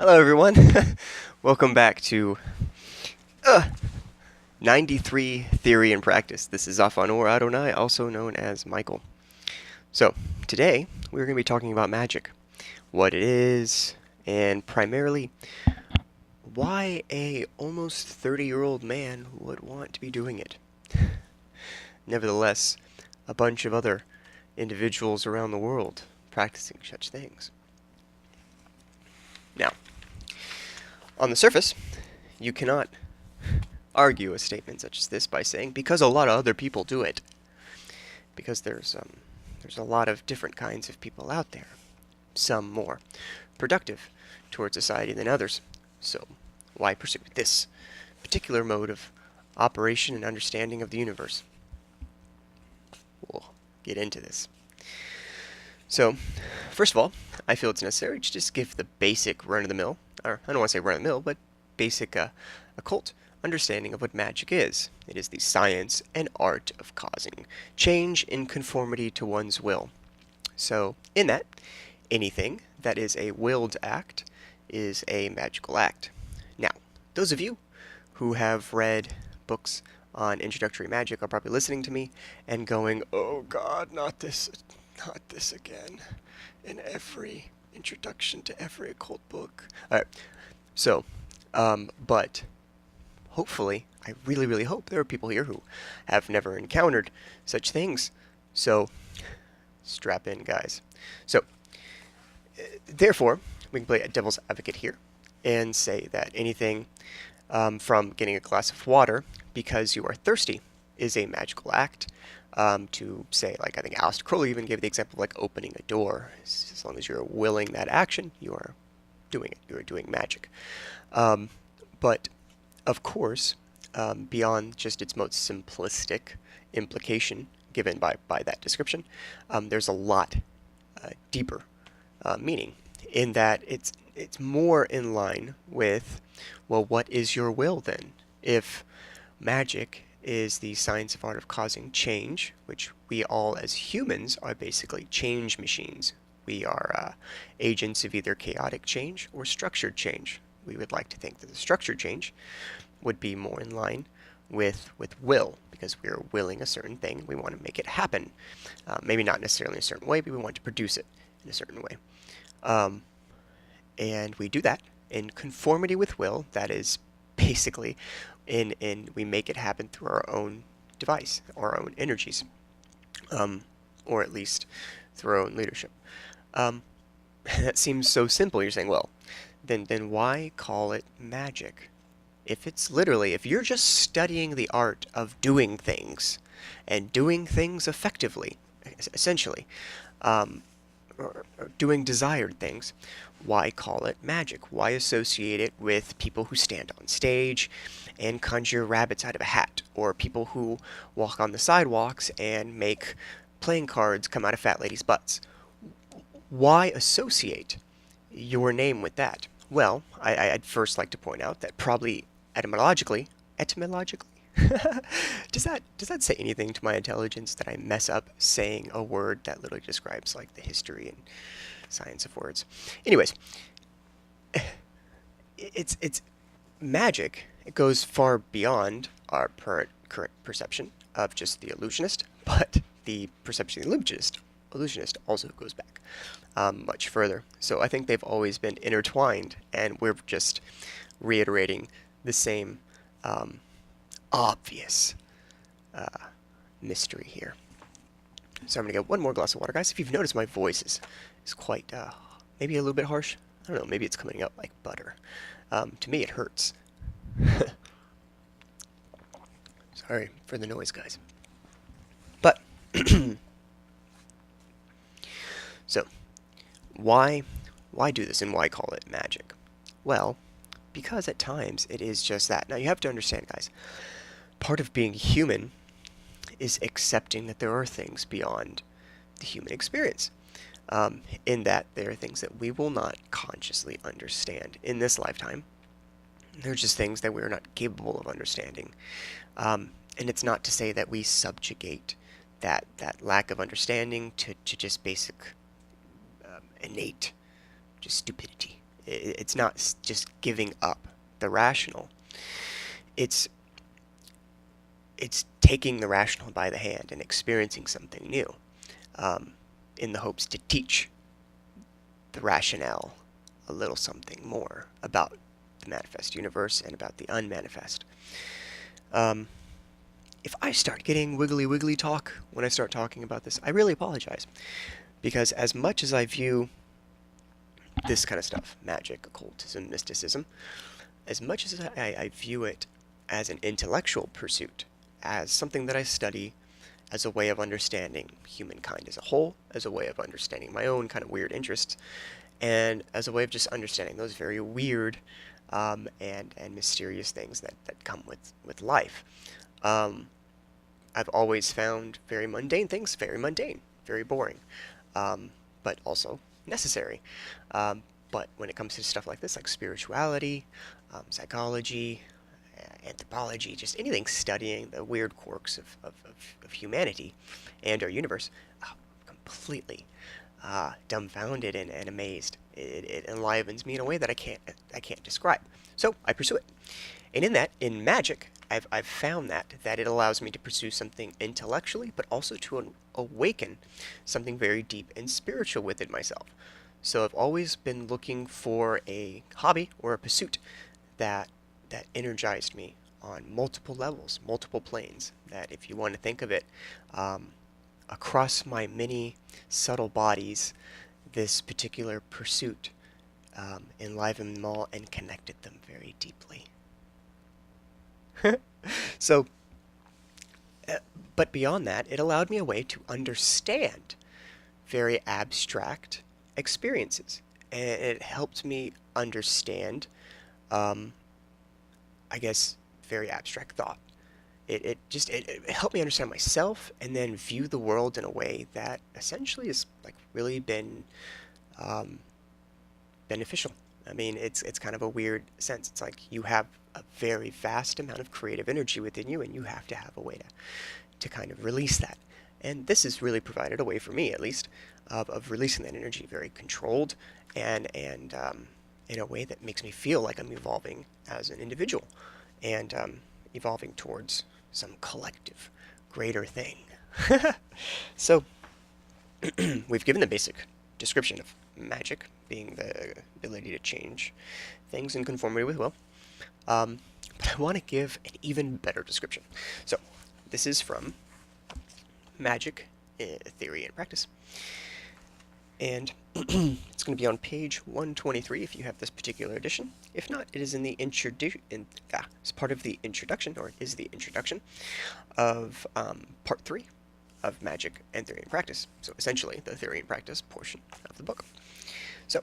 Hello, everyone. Welcome back to 93 Theory and Practice. This is Afan or Adonai, also known as Michael. So, today we're going to be talking about magic, what it is, and primarily why a almost 30-year-old man would want to be doing it. Nevertheless, a bunch of other individuals around the world practicing such things. Now, on the surface, you cannot argue a statement such as this by saying, because a lot of other people do it. Because there's a lot of different kinds of people out there. Some more productive towards society than others. So, why pursue this particular mode of operation and understanding of the universe? We'll get into this. So, first of all, I feel it's necessary to just give the basic run-of-the-mill, or I don't want to say run-of-the-mill, but basic occult understanding of what magic is. It is the science and art of causing change in conformity to one's will. So, in that, anything that is a willed act is a magical act. Now, those of you who have read books on introductory magic are probably listening to me and going, "Oh God, not this again." In every introduction to every occult book. All right. So, but hopefully, I really, really hope there are people here who have never encountered such things. So, strap in, guys. So, therefore, we can play a devil's advocate here and say that anything from getting a glass of water because you are thirsty is a magical act. To say, like, I think Aleister Crowley even gave the example of, like, opening a door. As long as you're willing that action, you are doing it. You are doing magic. But, of course, beyond just its most simplistic implication given by that description, there's a lot deeper meaning in that it's more in line with, well, what is your will then? If magic is the science of art of causing change, which we all as humans are basically change machines. We are agents of either chaotic change or structured change. We would like to think that the structured change would be more in line with will, because we are willing a certain thing. We want to make it happen. Maybe not necessarily in a certain way, but we want to produce it in a certain way. And we do that in conformity with will. That is basically we make it happen through our own device, our own energies, or at least through our own leadership. That seems so simple. You're saying, well, then why call it magic? If you're just studying the art of doing things and doing things effectively, essentially, or doing desired things, why call it magic? Why associate it with people who stand on stage and conjure rabbits out of a hat, or people who walk on the sidewalks and make playing cards come out of fat ladies' butts? Why associate your name with that? Well, I'd first like to point out that probably etymologically, does that say anything to my intelligence that I mess up saying a word that literally describes, like, the history and science of words? Anyways, it's magic. It goes far beyond our current perception of just the illusionist, but the perception of the illusionist also goes back much further. So I think they've always been intertwined, and we're just reiterating the same obvious mystery here. So I'm going to get one more glass of water, guys. If you've noticed, my voice is quite, maybe a little bit harsh. I don't know, maybe it's coming out like butter. To me, it hurts. Sorry for the noise, guys. But, so, why do this and why call it magic? Well, because at times it is just that. Now, you have to understand, guys, part of being human is accepting that there are things beyond the human experience. In that there are things that we will not consciously understand in this lifetime. They're just things that we're not capable of understanding. And it's not to say that we subjugate that lack of understanding to just basic innate just stupidity It's not just giving up the rational. It's it's taking the rational by the hand and experiencing something new, um, in the hopes to teach the rationale a little something more about the manifest universe and about the unmanifest. Um, if I start getting wiggly wiggly talk when I start talking about this, I really apologize. Because as much as I view this kind of stuff, magic, occultism, mysticism, as much as I view it as an intellectual pursuit, as something that I study as a way of understanding humankind as a whole, as a way of understanding my own kind of weird interests, and as a way of just understanding those very weird and mysterious things that come with life. Um, I've always found very mundane things very mundane, very boring, but also necessary. Um, but when it comes to stuff like this, like spirituality, psychology, anthropology, just anything studying the weird quirks of humanity and our universe, completely dumbfounded and amazed. It enlivens me in a way that I can't describe. So I pursue it, and in magic, I've found that it allows me to pursue something intellectually, but also to awaken something very deep and spiritual within myself. So I've always been looking for a hobby or a pursuit that energized me on multiple levels, multiple planes. That if you want to think of it, um, across my many subtle bodies, this particular pursuit enlivened them all and connected them very deeply. So, but beyond that, it allowed me a way to understand very abstract experiences. And it helped me understand, um, I guess, very abstract thought. It helped me understand myself and then view the world in a way that essentially has like really been um, beneficial. I mean, it's kind of a weird sense. It's like you have a very vast amount of creative energy within you, and you have to have a way to kind of release that. And this has really provided a way for me, at least, of releasing that energy, very controlled and in a way that makes me feel like I'm evolving as an individual and evolving towards some collective, greater thing. So, we've given the basic description of magic being the ability to change things in conformity with will. But I want to give an even better description. So, this is from Magic, Theory and Practice. And it's going to be on page 123 if you have this particular edition. If not, it is in the it's part of the introduction, or it is the introduction of part 3 of Magic and Theory and Practice. So essentially, the Theory and Practice portion of the book. So,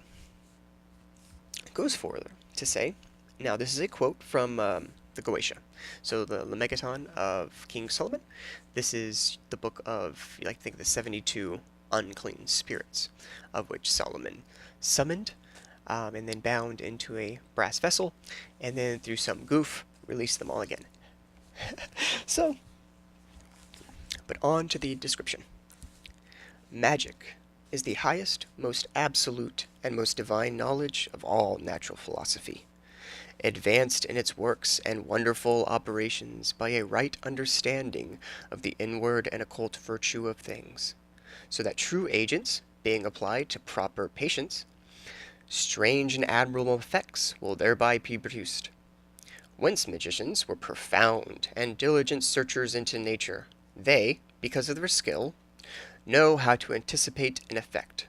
it goes further to say, now this is a quote from the Goetia. So the Lemegeton of King Solomon. This is the book of, you like to think of the 72 unclean spirits, of which Solomon summoned and then bound into a brass vessel, and then through some goof, released them all again. So, but on to the description. Magic is the highest, most absolute, and most divine knowledge of all natural philosophy, advanced in its works and wonderful operations by a right understanding of the inward and occult virtue of things, so that true agents, being applied to proper patients, strange and admirable effects will thereby be produced. Whence magicians were profound and diligent searchers into nature, they, because of their skill, know how to anticipate an effect,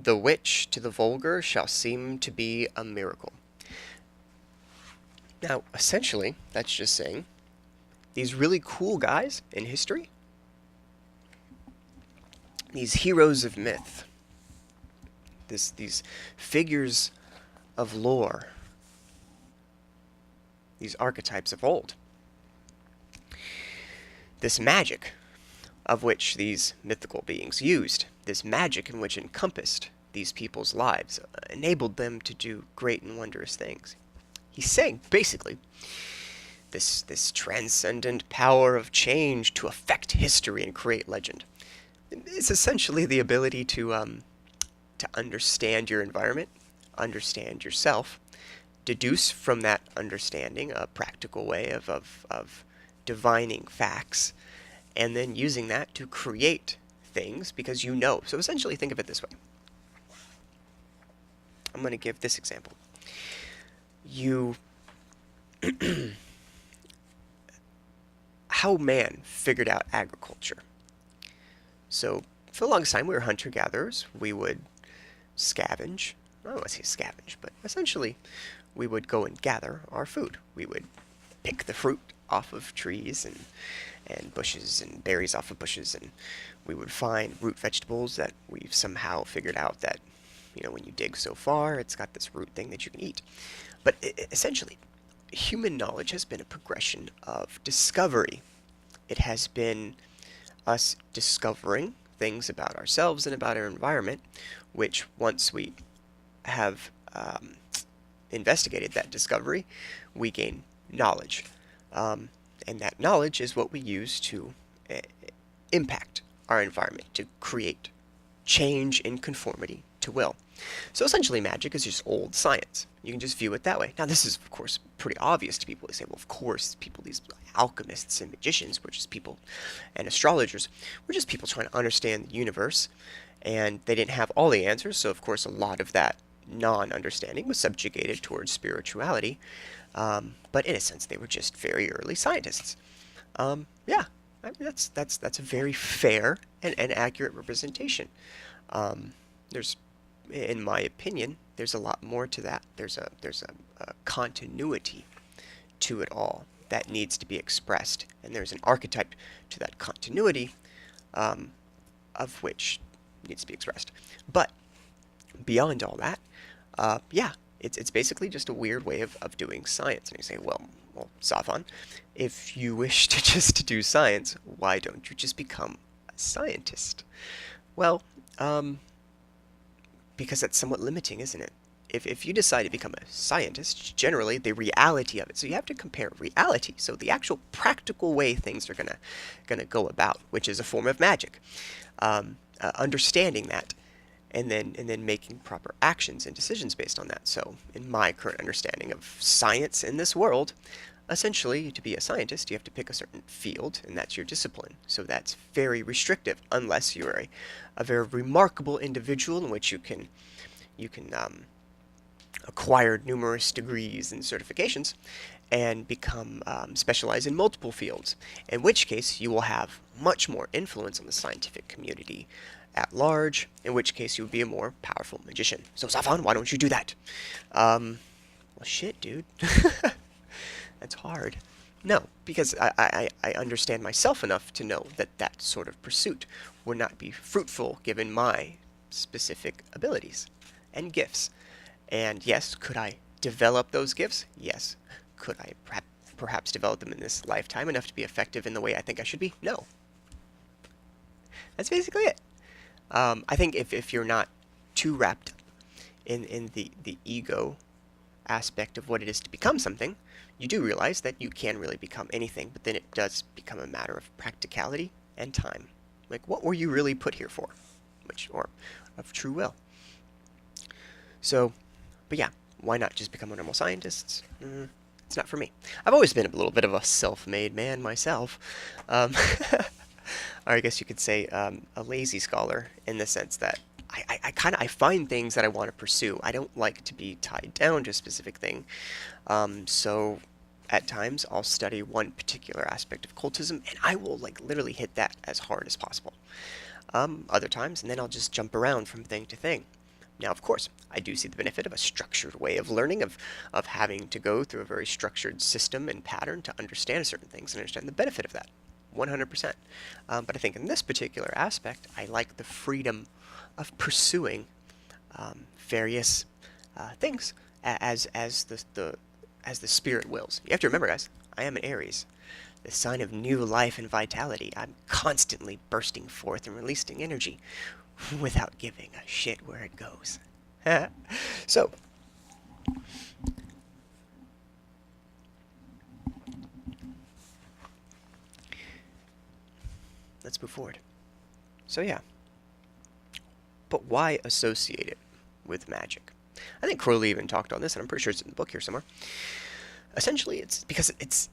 the which to the vulgar shall seem to be a miracle. Now, essentially, that's just saying these really cool guys in history, these heroes of myth, these figures of lore, these archetypes of old, this magic of which these mythical beings used, this magic in which encompassed these people's lives, enabled them to do great and wondrous things. He's saying, basically, this transcendent power of change to affect history and create legend. It's essentially the ability to understand your environment, understand yourself, deduce from that understanding a practical way of divining facts, and then using that to create things because you know. So essentially, think of it this way. I'm going to give this example. You, how man figured out agriculture. So for the longest time, we were hunter-gatherers. We would scavenge. I don't want to say scavenge, but essentially, we would go and gather our food. We would pick the fruit off of trees and bushes and berries off of bushes, and we would find root vegetables that we've somehow figured out that, when you dig so far, it's got this root thing that you can eat. But essentially, human knowledge has been a progression of discovery. It has been us discovering things about ourselves and about our environment, which once we have investigated that discovery, we gain knowledge. And that knowledge is what we use to impact our environment, to create change in conformity to will. So essentially, magic is just old science. You can just view it that way. Now, this is, of course, pretty obvious to people. They say, well, of course, these alchemists and magicians were just people, and astrologers were just people trying to understand the universe, and they didn't have all the answers, so, of course, a lot of that non-understanding was subjugated towards spirituality, but in a sense, they were just very early scientists. Yeah, I mean, that's a very fair and accurate representation. There's, in my opinion, there's a lot more to that. There's a continuity to it all that needs to be expressed, and there's an archetype to that continuity, of which needs to be expressed. But beyond all that, yeah, it's basically just a weird way of doing science. And you say, well, Safan, if you wish to just do science, why don't you just become a scientist? Well, because that's somewhat limiting, isn't it? If you decide to become a scientist, generally the reality of it. So you have to compare reality. So the actual practical way things are gonna go about, which is a form of magic. Understanding that, and then making proper actions and decisions based on that. So in my current understanding of science in this world, essentially, to be a scientist, you have to pick a certain field, and that's your discipline. So that's very restrictive, unless you're a very remarkable individual in which you can acquire numerous degrees and certifications and become specialized in multiple fields, in which case you will have much more influence on the scientific community at large, in which case you would be a more powerful magician. So Safan, why don't you do that? Well, shit, dude. That's hard. No, because I understand myself enough to know that that sort of pursuit would not be fruitful given my specific abilities and gifts. And yes, could I develop those gifts? Yes. Could I perhaps develop them in this lifetime enough to be effective in the way I think I should be? No. That's basically it. I think if you're not too wrapped up in the ego aspect of what it is to become something, you do realize that you can really become anything, but then it does become a matter of practicality and time. Like, what were you really put here for? Or of true will. So, but yeah, why not just become a normal scientist? It's not for me. I've always been a little bit of a self-made man myself. Or I guess you could say a lazy scholar, in the sense that I find things that I want to pursue. I don't like to be tied down to a specific thing. So at times I'll study one particular aspect of occultism, and I will literally hit that as hard as possible. Other times, and then I'll just jump around from thing to thing. Now, of course, I do see the benefit of a structured way of learning, of having to go through a very structured system and pattern to understand certain things and understand the benefit of that. 100%. But I think in this particular aspect, I like the freedom of pursuing various things as the spirit wills. You have to remember, guys, I am an Aries, the sign of new life and vitality. I'm constantly bursting forth and releasing energy without giving a shit where it goes. So, let's move forward. So yeah. But why associate it with magic? I think Crowley even talked on this, and I'm pretty sure it's in the book here somewhere. Essentially, it's because it's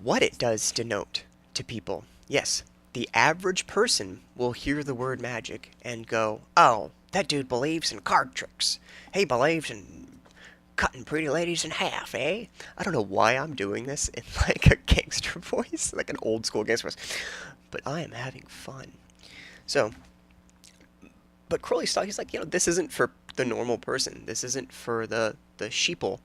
what it does denote to people. Yes, the average person will hear the word magic and go, "Oh, that dude believes in card tricks. He believes in cutting pretty ladies in half, eh?" I don't know why I'm doing this in like a gangster voice, like an old school gangster voice, but I am having fun. So, but Crowley's thought, he's like, this isn't for the normal person. This isn't for the sheeple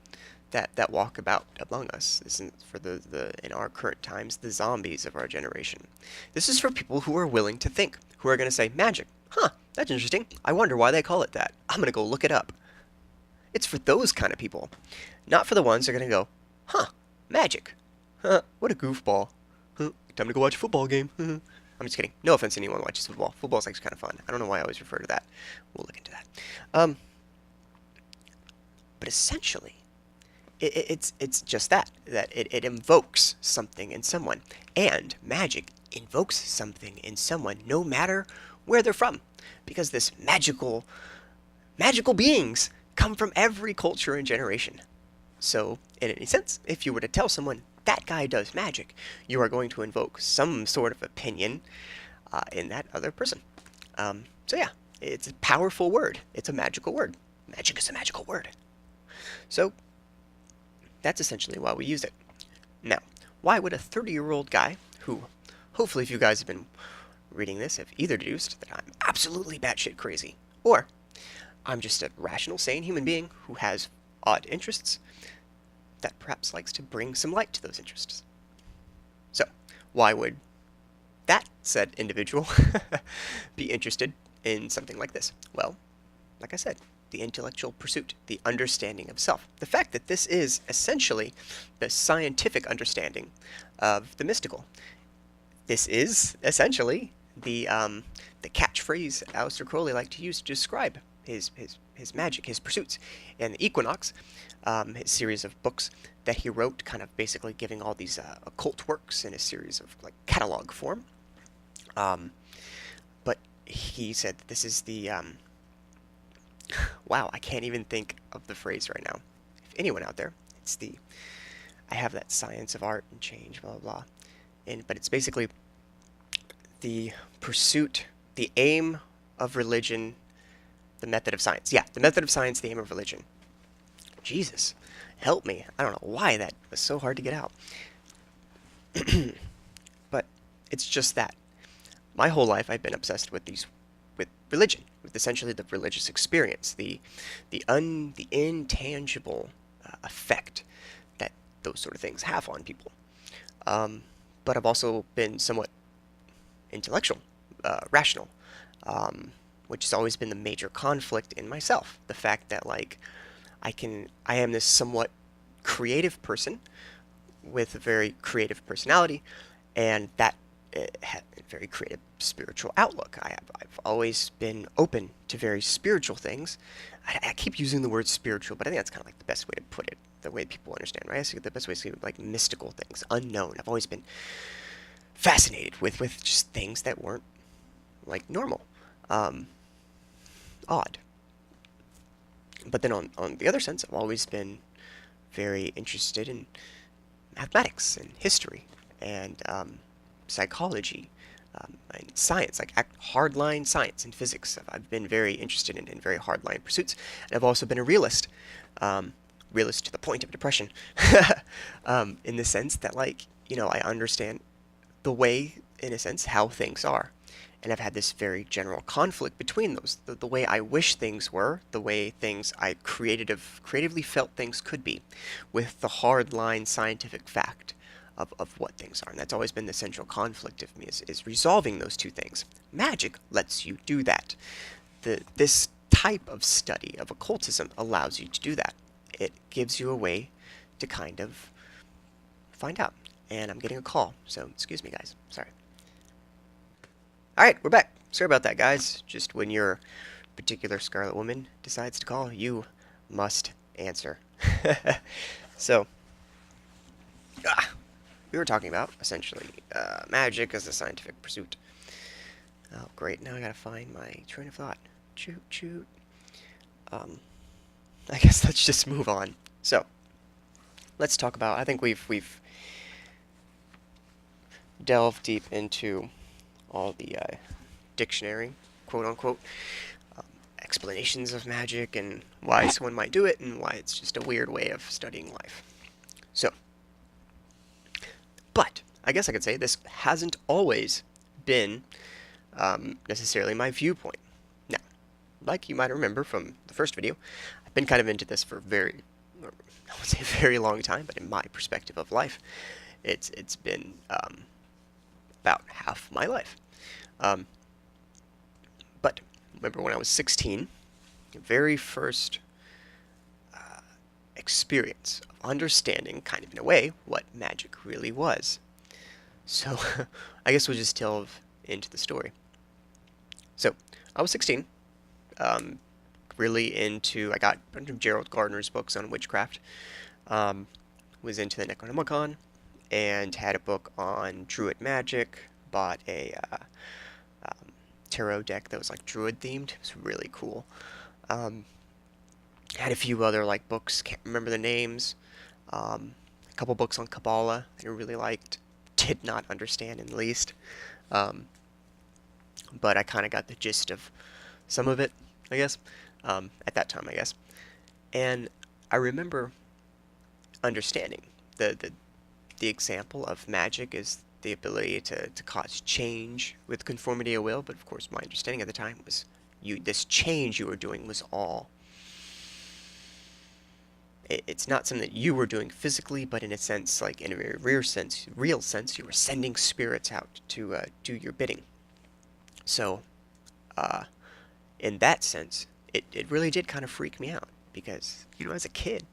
that walk about among us. This isn't for the in our current times, the zombies of our generation. This is for people who are willing to think, who are going to say, magic. Huh, that's interesting. I wonder why they call it that. I'm going to go look it up. It's for those kind of people. Not for the ones who are going to go, huh, magic. Huh, what a goofball. Huh, time to go watch a football game. I'm just kidding. No offense to anyone who watches football. Football's actually kind of fun. I don't know why I always refer to that. We'll look into that. But essentially, it's just that it invokes something in someone. And magic invokes something in someone no matter where they're from. Because this magical beings come from every culture and generation. So, in any sense, if you were to tell someone, that guy does magic, you are going to invoke some sort of opinion in that other person. So yeah, it's a powerful word. It's a magical word. Magic is a magical word. So that's essentially why we use it. Now, why would a 30-year-old guy who, hopefully if you guys have been reading this, have either deduced that I'm absolutely batshit crazy, or I'm just a rational, sane human being who has odd interests, that perhaps likes to bring some light to those interests. So, why would that said individual be interested in something like this? Well, like I said, the intellectual pursuit, the understanding of self. The fact that this is essentially the scientific understanding of the mystical. This is essentially the catchphrase Aleister Crowley liked to use to describe his magic, his pursuits. And the Equinox, his series of books that he wrote, kind of basically giving all these occult works in a series of like catalog form. But he said that this is the wow, I can't even think of the phrase right now. If anyone out there, it's the I have that science of art and change, blah blah blah. But it's basically the pursuit, the aim of religion, the method of science. Yeah, the method of science, the aim of religion. Jesus, help me. I don't know why that was so hard to get out. But it's just that. My whole life I've been obsessed with religion, with essentially the religious experience, the intangible effect that those sort of things have on people. But I've also been somewhat intellectual, rational, which has always been the major conflict in myself. The fact that like I am this somewhat creative person with a very creative personality, and that had a very creative spiritual outlook. I've always been open to very spiritual things. I keep using the word spiritual, but I think that's kind of like the best way to put it, the way people understand, right? I see the best way to say like mystical things, unknown. I've always been fascinated with just things that weren't like normal, odd. But then on the other sense, I've always been very interested in mathematics and history and psychology and science, like hardline science and physics. I've been very interested in very hardline pursuits. And I've also been a realist, realist to the point of depression, in the sense that like, I understand the way, in a sense, how things are. And I've had this very general conflict between those. The way I wish things were, the way things I creatively felt things could be, with the hardline scientific fact of what things are. And that's always been the central conflict of me, is resolving those two things. Magic lets you do that. This type of study of occultism allows you to do that. It gives you a way to kind of find out. And I'm getting a call, so excuse me, guys. Sorry. Alright, we're back. Sorry about that, guys. Just when your particular Scarlet Woman decides to call, you must answer. So, we were talking about, essentially, magic as a scientific pursuit. Oh, great. Now I gotta find my train of thought. Choot, choot. I guess let's just move on. So, let's talk about. I think we've delved deep into all the dictionary, quote unquote, um, explanations of magic and why someone might do it and why it's just a weird way of studying life. So, but I guess I could say this hasn't always been necessarily my viewpoint. Now, like you might remember from the first video, I've been kind of into this for I would say a very long time, but in my perspective of life, it's been about half my life. Um, but remember when I was 16, the very first experience of understanding, kind of in a way, what magic really was. So I guess we'll just delve into the story. So I was 16, um, really into. I got a bunch of Gerald Gardner's books on witchcraft. Um, was into the Necronomicon, and had a book on Druid magic. Bought a tarot deck that was like Druid themed. It was really cool. Um, had a few other like books. Can't remember the names. A couple books on Kabbalah that I really liked. Did not understand in the least. Um, but I kind of got the gist of some of it, I guess, at that time, I guess. And I remember understanding the example of magic is the ability to cause change with conformity of will, but of course my understanding at the time was this change you were doing was all it's not something that you were doing physically, but in a sense, like in a very real sense, you were sending spirits out to do your bidding. So, uh, in that sense, it really did kind of freak me out because as a kid,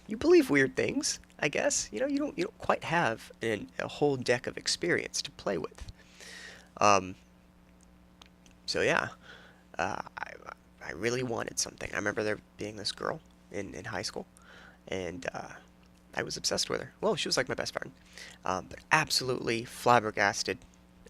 you believe weird things. I guess you don't quite have a whole deck of experience to play with. Um, so yeah, I really wanted something. I remember there being this girl in high school, and I was obsessed with her. Well, she was like my best friend, but absolutely flabbergasted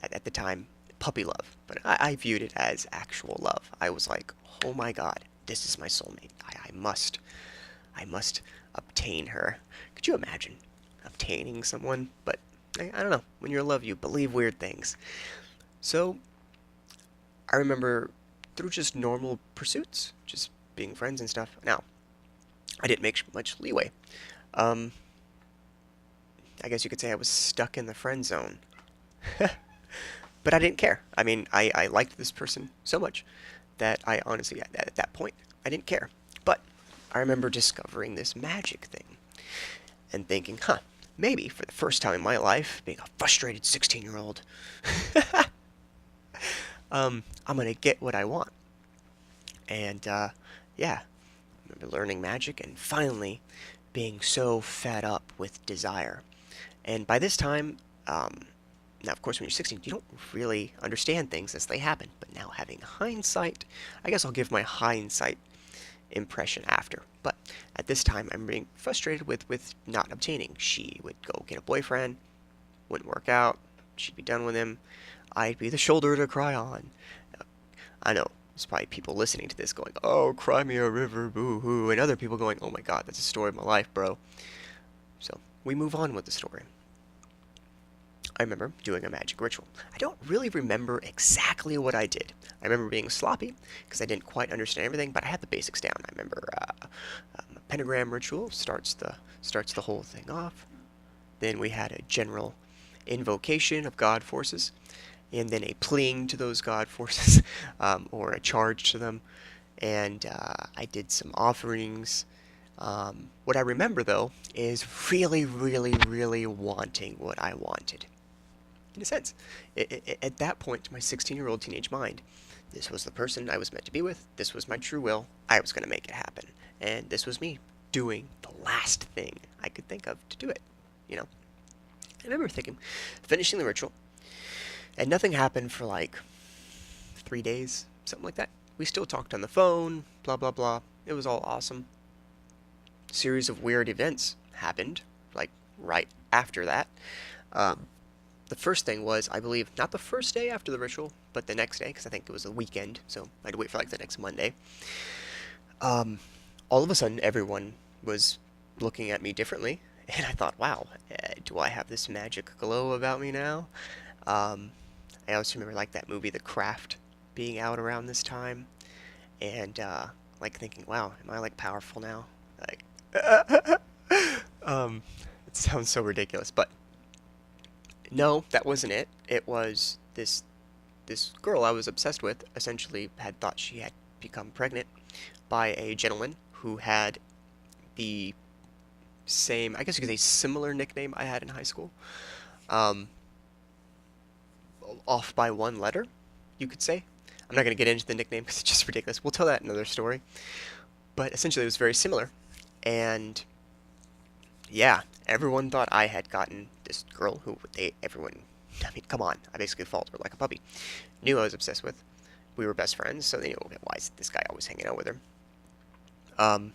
at the time. Puppy love, but I viewed it as actual love. I was like, oh my god, this is my soulmate. I must obtain her. Could you imagine obtaining someone? But I don't know. When you're in love, you believe weird things. So I remember through just normal pursuits, just being friends and stuff. Now, I didn't make much leeway. Um, I guess you could say I was stuck in the friend zone. But I didn't care. I mean, I liked this person so much that I honestly, at that point, I didn't care. But I remember discovering this magic thing and thinking, maybe for the first time in my life, being a frustrated 16-year-old, I'm going to get what I want. And, yeah, I remember learning magic and finally being so fed up with desire. And by this time, now, of course, when you're 16, you don't really understand things as they happen. But now, having hindsight, I guess I'll give my hindsight impression after. But at this time, I'm being frustrated with not obtaining. She would go get a boyfriend, wouldn't work out, she'd be done with him, I'd be the shoulder to cry on. I know, there's probably people listening to this going, oh, cry me a river, boo-hoo, and other people going, oh my god, that's the story of my life, bro. So, we move on with the story. I remember doing a magic ritual. I don't really remember exactly what I did. I remember being sloppy because I didn't quite understand everything, but I had the basics down. I remember a pentagram ritual starts the whole thing off. Then we had a general invocation of god forces, and then a pleading to those god forces, or a charge to them. And I did some offerings. What I remember, though, is really, really, really wanting what I wanted. In a sense, at that point, to my 16-year-old teenage mind, this was the person I was meant to be with. This was my true will. I was going to make it happen. And this was me doing the last thing I could think of to do it. I remember thinking, finishing the ritual, and nothing happened for like 3 days, something like that. We still talked on the phone, blah, blah, blah. It was all awesome. A series of weird events happened, like right after that. The first thing was, I believe, not the first day after the ritual, but the next day, because I think it was a weekend, so I had to wait for like the next Monday. all of a sudden everyone was looking at me differently, and I thought, wow, do I have this magic glow about me now? Um, I also remember like that movie The Craft being out around this time, and like thinking, wow, am I like powerful now? Like, um, it sounds so ridiculous, but no, that wasn't it. It was this girl I was obsessed with essentially had thought she had become pregnant by a gentleman who had the same, I guess you could say, similar nickname I had in high school. Um, Off by one letter, you could say. I'm not going to get into the nickname because it's just ridiculous. We'll tell that in another story. But essentially, it was very similar. And yeah, everyone thought I had gotten this girl who everyone, I mean, come on, I basically followed her like a puppy. Knew I was obsessed with. We were best friends, so they knew, okay, why is this guy always hanging out with her? Um,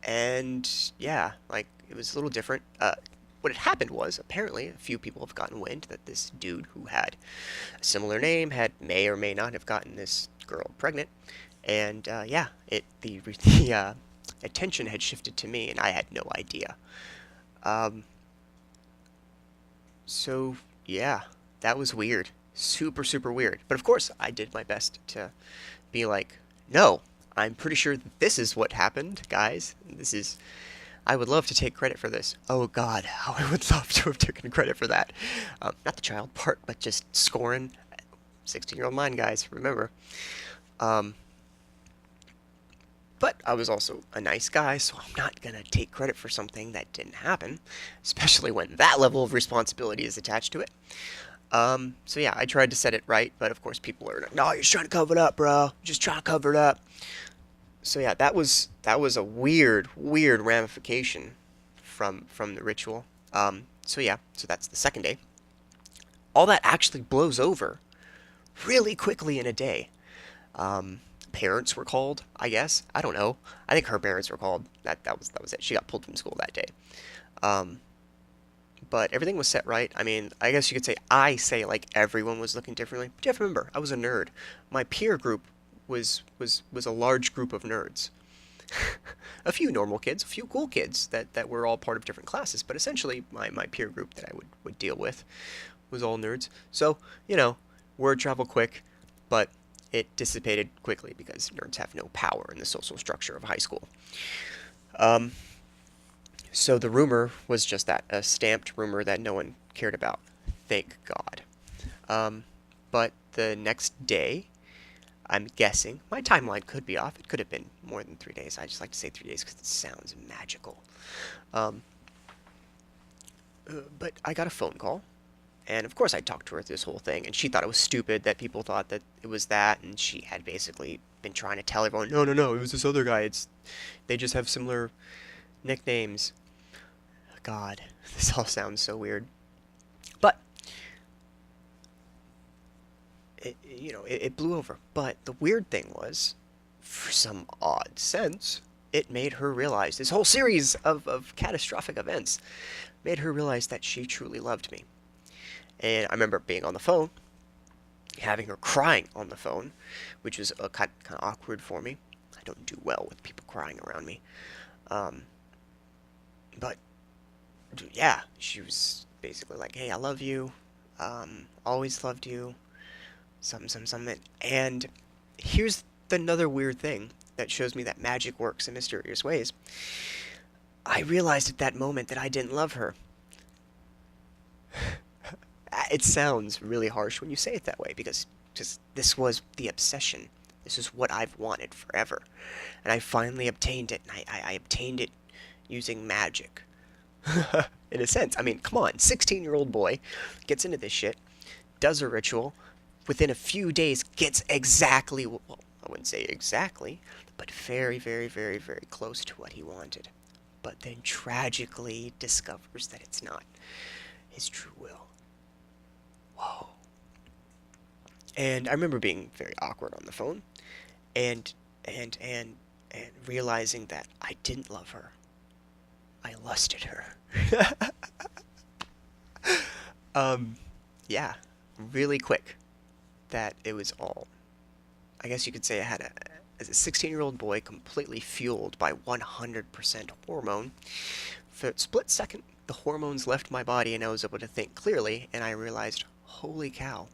and yeah, like it was a little different. What had happened was apparently a few people have gotten wind that this dude who had a similar name may or may not have gotten this girl pregnant, and yeah, the attention had shifted to me, and I had no idea. Um, so yeah, that was weird, super super weird. But of course, I did my best to be like, no, I'm pretty sure that this is what happened, guys. This is I would love to take credit for this. Oh God, how I would love to have taken credit for that. Not the child part, but just scoring. 16-year-old mind, guys, remember. Um, but I was also a nice guy, so I'm not going to take credit for something that didn't happen, especially when that level of responsibility is attached to it. So yeah, I tried to set it right, but of course people are like, no, you're just trying to cover it up, bro. Just trying to cover it up. So yeah, that was a weird ramification from the ritual. So yeah, so that's the second day. All that actually blows over really quickly in a day. Um, Parents were called, I guess. I don't know. I think her parents were called. That was it. She got pulled from school that day. Um, but everything was set right. I mean, I guess you could say like everyone was looking differently. But you have to remember, I was a nerd. My peer group was a large group of nerds. A few normal kids, a few cool kids that were all part of different classes, but essentially my peer group that I would deal with was all nerds. So, word traveled quick, but it dissipated quickly because nerds have no power in the social structure of high school. Um, so the rumor was just that, a stamped rumor that no one cared about. Thank God. Um, but the next day, I'm guessing, my timeline could be off. It could have been more than 3 days. I just like to say 3 days because it sounds magical. Um, but I got a phone call. And of course, I talked to her through this whole thing, and she thought it was stupid that people thought that it was that, and she had basically been trying to tell everyone, no, no, no, it was this other guy. They just have similar nicknames. God, this all sounds so weird. But it blew over. But the weird thing was, for some odd sense, it made her realize this whole series of catastrophic events made her realize that she truly loved me. And I remember being on the phone, having her crying on the phone, which was kind of awkward for me. I don't do well with people crying around me. Um, but yeah, she was basically like, "Hey, I love you. Always loved you. Something." And here's another weird thing that shows me that magic works in mysterious ways. I realized at that moment that I didn't love her. It sounds really harsh when you say it that way because just this was the obsession. This is what I've wanted forever. And I finally obtained it, and I obtained it using magic. In a sense. I mean, come on, 16-year-old boy gets into this shit, does a ritual, within a few days gets exactly, well, I wouldn't say exactly, but very, very, very, very close to what he wanted. But then tragically discovers that it's not his true will. Whoa. And I remember being very awkward on the phone and and realizing that I didn't love her. I lusted her. um yeah, really quick that it was all. I guess you could say I had as a 16-year-old boy completely fueled by 100% hormone. For a split second, the hormones left my body and I was able to think clearly, and I realized, holy cow,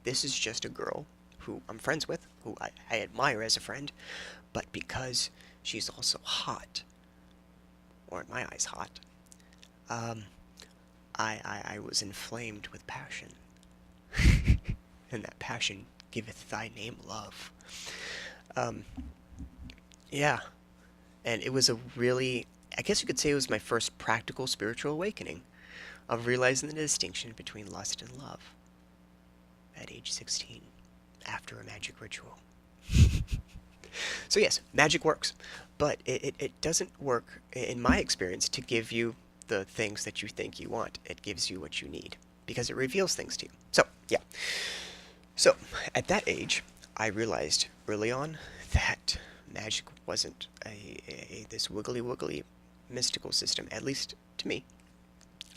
this is just a girl who I'm friends with, who I admire as a friend, but because she's also hot, or in my eyes hot, um, I was inflamed with passion. And that passion giveth thy name love. Um, yeah, and it was a really, I guess you could say it was my first practical spiritual awakening of realizing the distinction between lust and love at age 16 after a magic ritual. So yes, magic works, but it doesn't work, in my experience, to give you the things that you think you want. It gives you what you need because it reveals things to you. So, yeah. So, at that age, I realized early on that magic wasn't this wiggly wiggly mystical system, at least to me,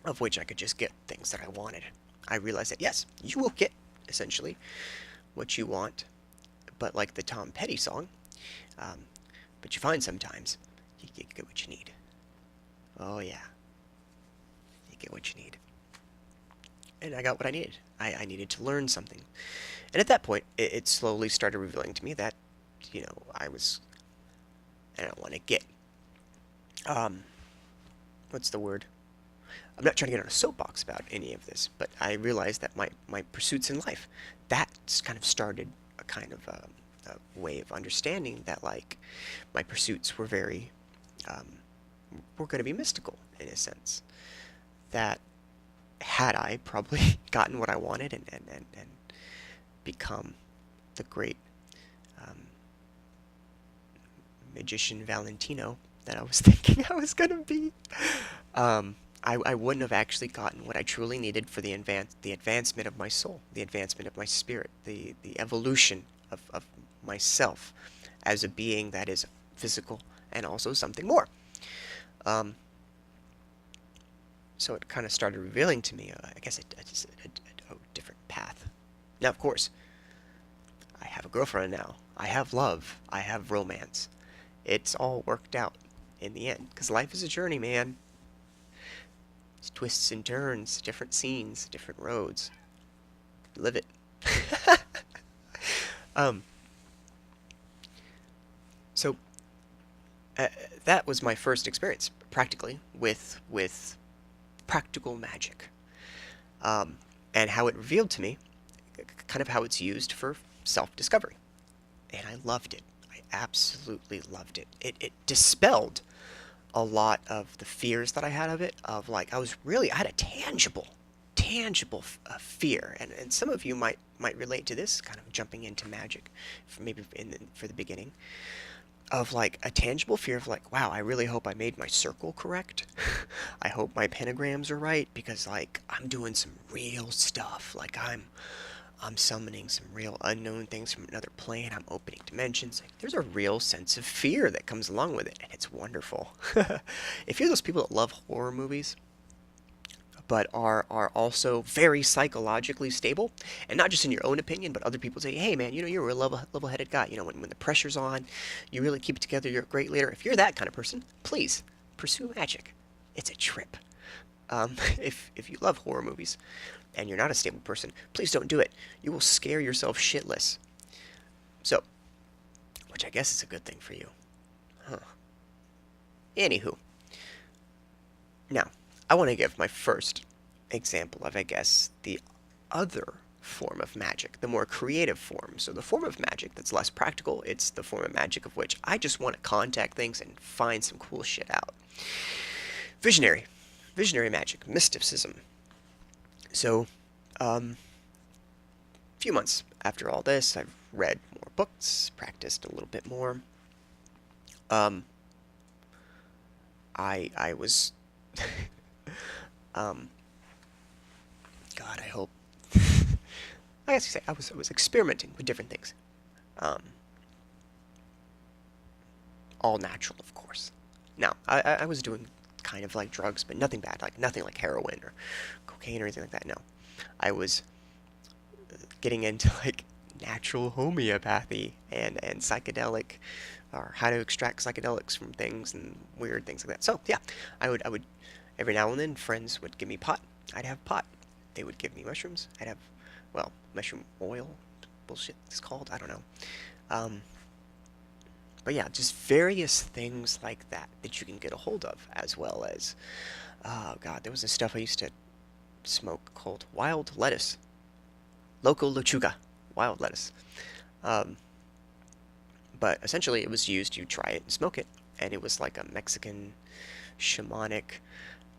of which I could just get things that I wanted. I realized that yes, you will get essentially what you want, but like the Tom Petty song, um, but you find sometimes you get what you need. Oh yeah, you get what you need. And I got what I needed. I needed to learn something. And at that point, it slowly started revealing to me that, I don't want to get, what's the word? I'm not trying to get on a soapbox about any of this, but I realized that my pursuits in life, that's kind of started a kind of a way of understanding that, like, my pursuits were were going to be mystical, in a sense. That had I probably gotten what I wanted and become the great um, magician Valentino that I was thinking I was gonna be, I wouldn't have actually gotten what I truly needed for the advancement of my soul, the advancement of my spirit, the evolution of myself as a being that is physical and also something more. Um, so it kind of started revealing to me, I guess, a different path. Now, of course, I have a girlfriend now. I have love. I have romance. It's all worked out in the end. Because life is a journey, man. It's twists and turns, different scenes, different roads. Live it. um, so, that was my first experience, practically, with practical magic. Um, and how it revealed to me kind of how it's used for self-discovery. And I loved it. I absolutely loved it. It dispelled a lot of the fears that I had of it, of like, I had a tangible fear. And some of you might relate to this, kind of jumping into magic, for the beginning, of like a tangible fear of like, wow, I really hope I made my circle correct. I hope my pentagrams are right, because like I'm doing some real stuff. Like I'm summoning some real unknown things from another plane. I'm opening dimensions. Like, there's a real sense of fear that comes along with it, and it's wonderful. If you're those people that love horror movies, but are also very psychologically stable, and not just in your own opinion, but other people say, hey man, you're a level-headed guy. When the pressure's on, you really keep it together. You're a great leader. If you're that kind of person, please pursue magic. It's a trip. If you love horror movies and you're not a stable person, please don't do it. You will scare yourself shitless. So, which I guess is a good thing for you. Huh. Anywho. Now, I want to give my first example of, I guess, the other form of magic, the more creative form. So the form of magic that's less practical, it's the form of magic of which I just want to contact things and find some cool shit out. Visionary magic, mysticism. So, a few months after all this, I've read more books, practiced a little bit more. I was, God, I hope, I guess you say, I was experimenting with different things. All natural, of course. Now, I was doing kind of like drugs, but nothing bad, like nothing like heroin or cocaine or anything like that, no. I was getting into like natural homeopathy and psychedelic, or how to extract psychedelics from things and weird things like that. So yeah, I would every now and then friends would give me pot. I'd have pot. They would give me mushrooms. I'd have, well, mushroom oil, bullshit it's called. I don't know. Um, but yeah, just various things like that that you can get a hold of, as well as, oh god, there was this stuff I used to smoke called wild lettuce, loco lechuga, wild lettuce. Um, but essentially, it was used. You try it and smoke it, and it was like a Mexican shamanic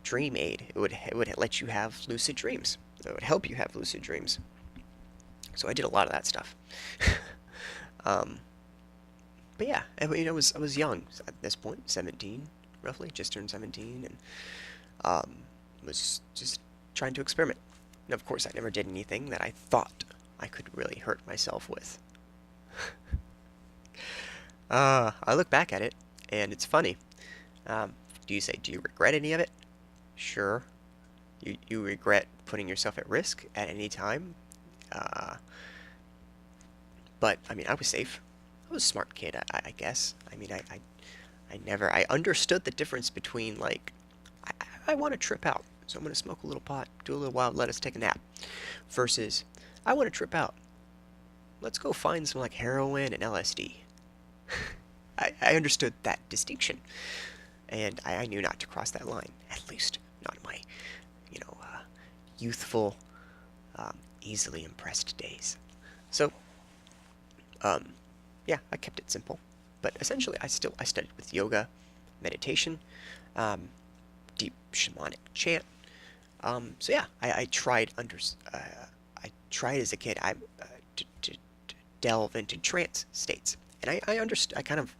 dream aid. It would let you have lucid dreams. It would help you have lucid dreams. So I did a lot of that stuff. um, but yeah, I was young at this point, 17 roughly, just turned 17, and was just trying to experiment. And of course, I never did anything that I thought I could really hurt myself with. I look back at it, and it's funny. Do you say, do you regret any of it? Sure. You regret putting yourself at risk at any time? Uh, but, I mean, I was safe. I was a smart kid, I guess. I mean, I understood the difference between, like, I want to trip out, so I'm going to smoke a little pot, do a little wild lettuce, take a nap, versus, I want to trip out. Let's go find some, like, heroin and LSD. I understood that distinction, and I knew not to cross that line, at least not in my, youthful, easily impressed days. So, yeah, I kept it simple, but essentially I studied with yoga, meditation, um, deep shamanic chant. So yeah, I tried as a kid to delve into trance states, and I understood. I kind of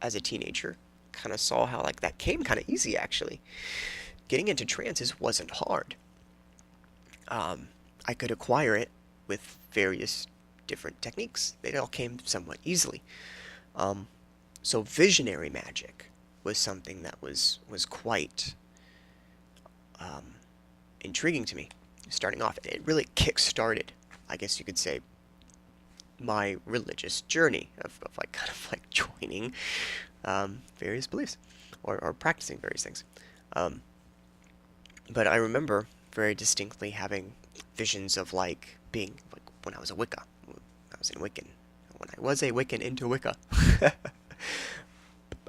as a teenager kind of saw how like that came kind of easy actually. Getting into trances wasn't hard. I could acquire it with various different techniques. They all came somewhat easily. Um, so visionary magic was something that was quite um, intriguing to me. Starting off, it really kick-started, I guess you could say, my religious journey of like kind of like joining various beliefs or practicing various things. Um, but I remember very distinctly having visions of like being like when I was a Wicca. I was in Wiccan. When I was a Wiccan into Wicca.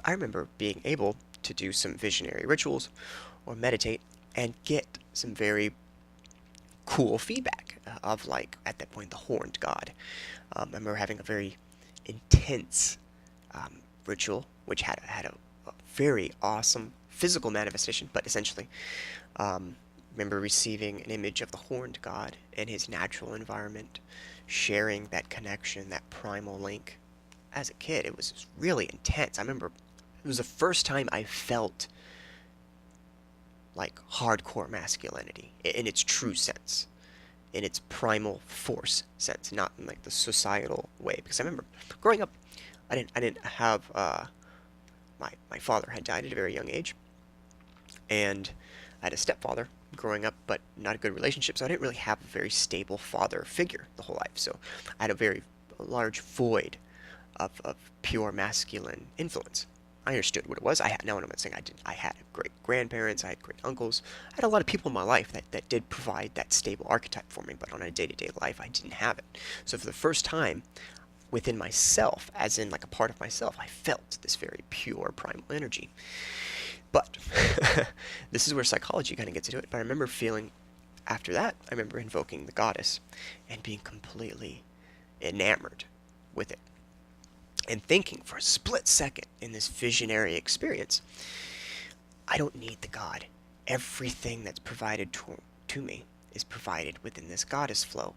I remember being able to do some visionary rituals or meditate and get some very cool feedback of like at that point the horned god. I remember having a very intense ritual which had a very awesome physical manifestation, but essentially remember receiving an image of the horned god in his natural environment, sharing that connection, that primal link. As a kid, it was really intense. I remember it was the first time I felt like hardcore masculinity in its true sense, in its primal force sense, not in like the societal way. Because I remember growing up, I didn't have my father had died at a very young age, and I had a stepfather growing up, but not a good relationship, so I didn't really have a very stable father figure the whole life. So I had a very large void of pure masculine influence. I understood what it was. Now I'm not saying I didn't. I had great grandparents, I had great uncles. I had a lot of people in my life that did provide that stable archetype for me, but on a day-to-day life, I didn't have it. So for the first time, within myself, as in like a part of myself, I felt this very pure primal energy. But this is where psychology kind of gets into it. But I remember feeling, after that, I remember invoking the goddess and being completely enamored with it. And thinking for a split second in this visionary experience, I don't need the god. Everything that's provided to me is provided within this goddess flow.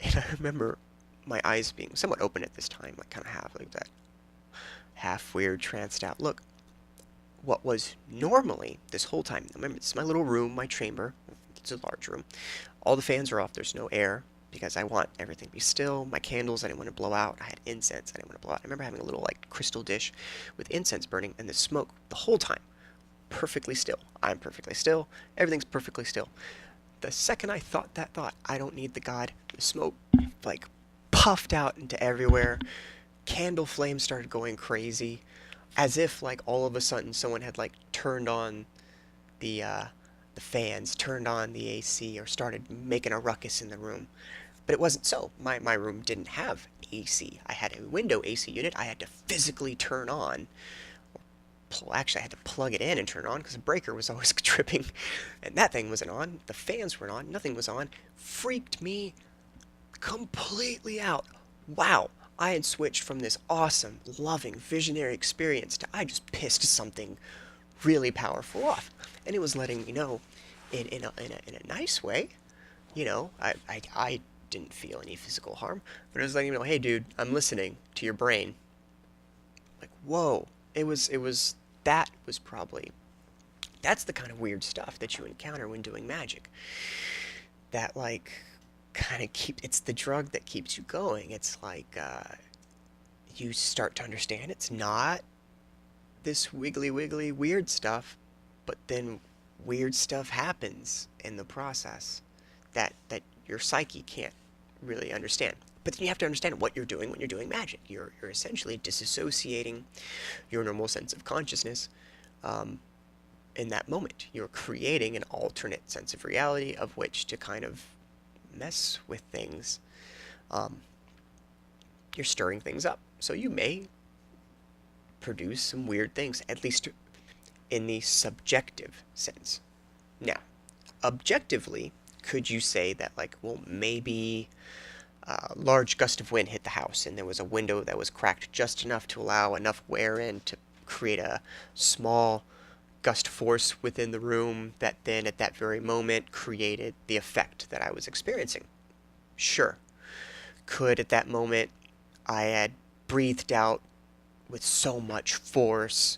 And I remember my eyes being somewhat open at this time, like kind of half like that half weird tranced out look. What was normally this whole time, remember, this is my little room, my chamber. It's a large room. All the fans are off, there's no air, because I want everything to be still. My candles, I didn't want to blow out. I had incense, I didn't want to blow out. I remember having a little, like, crystal dish with incense burning, and the smoke, the whole time, perfectly still. I'm perfectly still. Everything's perfectly still. The second I thought that thought, I don't need the god, the smoke, like, puffed out into everywhere. Candle flames started going crazy, as if like all of a sudden someone had like turned on the uh, the fans, turned on the AC, or started making a ruckus in the room. But it wasn't so. My room didn't have AC. I had a window AC unit I had to physically turn on. Actually, I had to plug it in and turn it on because the breaker was always tripping. And that thing wasn't on. The fans weren't on. Nothing was on. Freaked me completely out. Wow. I had switched from this awesome, loving, visionary experience to I just pissed something really powerful off. And it was letting me know in a nice way. I didn't feel any physical harm, but it was letting me know, hey, dude, I'm listening to your brain. Like, whoa. That was probably, that's the kind of weird stuff that you encounter when doing magic. That, like, it's the drug that keeps you going. It's like, you start to understand it's not this wiggly wiggly weird stuff, but then weird stuff happens in the process that your psyche can't really understand. But then you have to understand what you're doing when you're doing magic. You're essentially disassociating your normal sense of consciousness in that moment. You're creating an alternate sense of reality of which to kind of mess with things. You're stirring things up. So you may produce some weird things, at least in the subjective sense. Now, objectively, could you say that, like, well, maybe a large gust of wind hit the house and there was a window that was cracked just enough to allow enough wear in to create a small gust force within the room that then at that very moment created the effect that I was experiencing? Sure. Could at that moment I had breathed out with so much force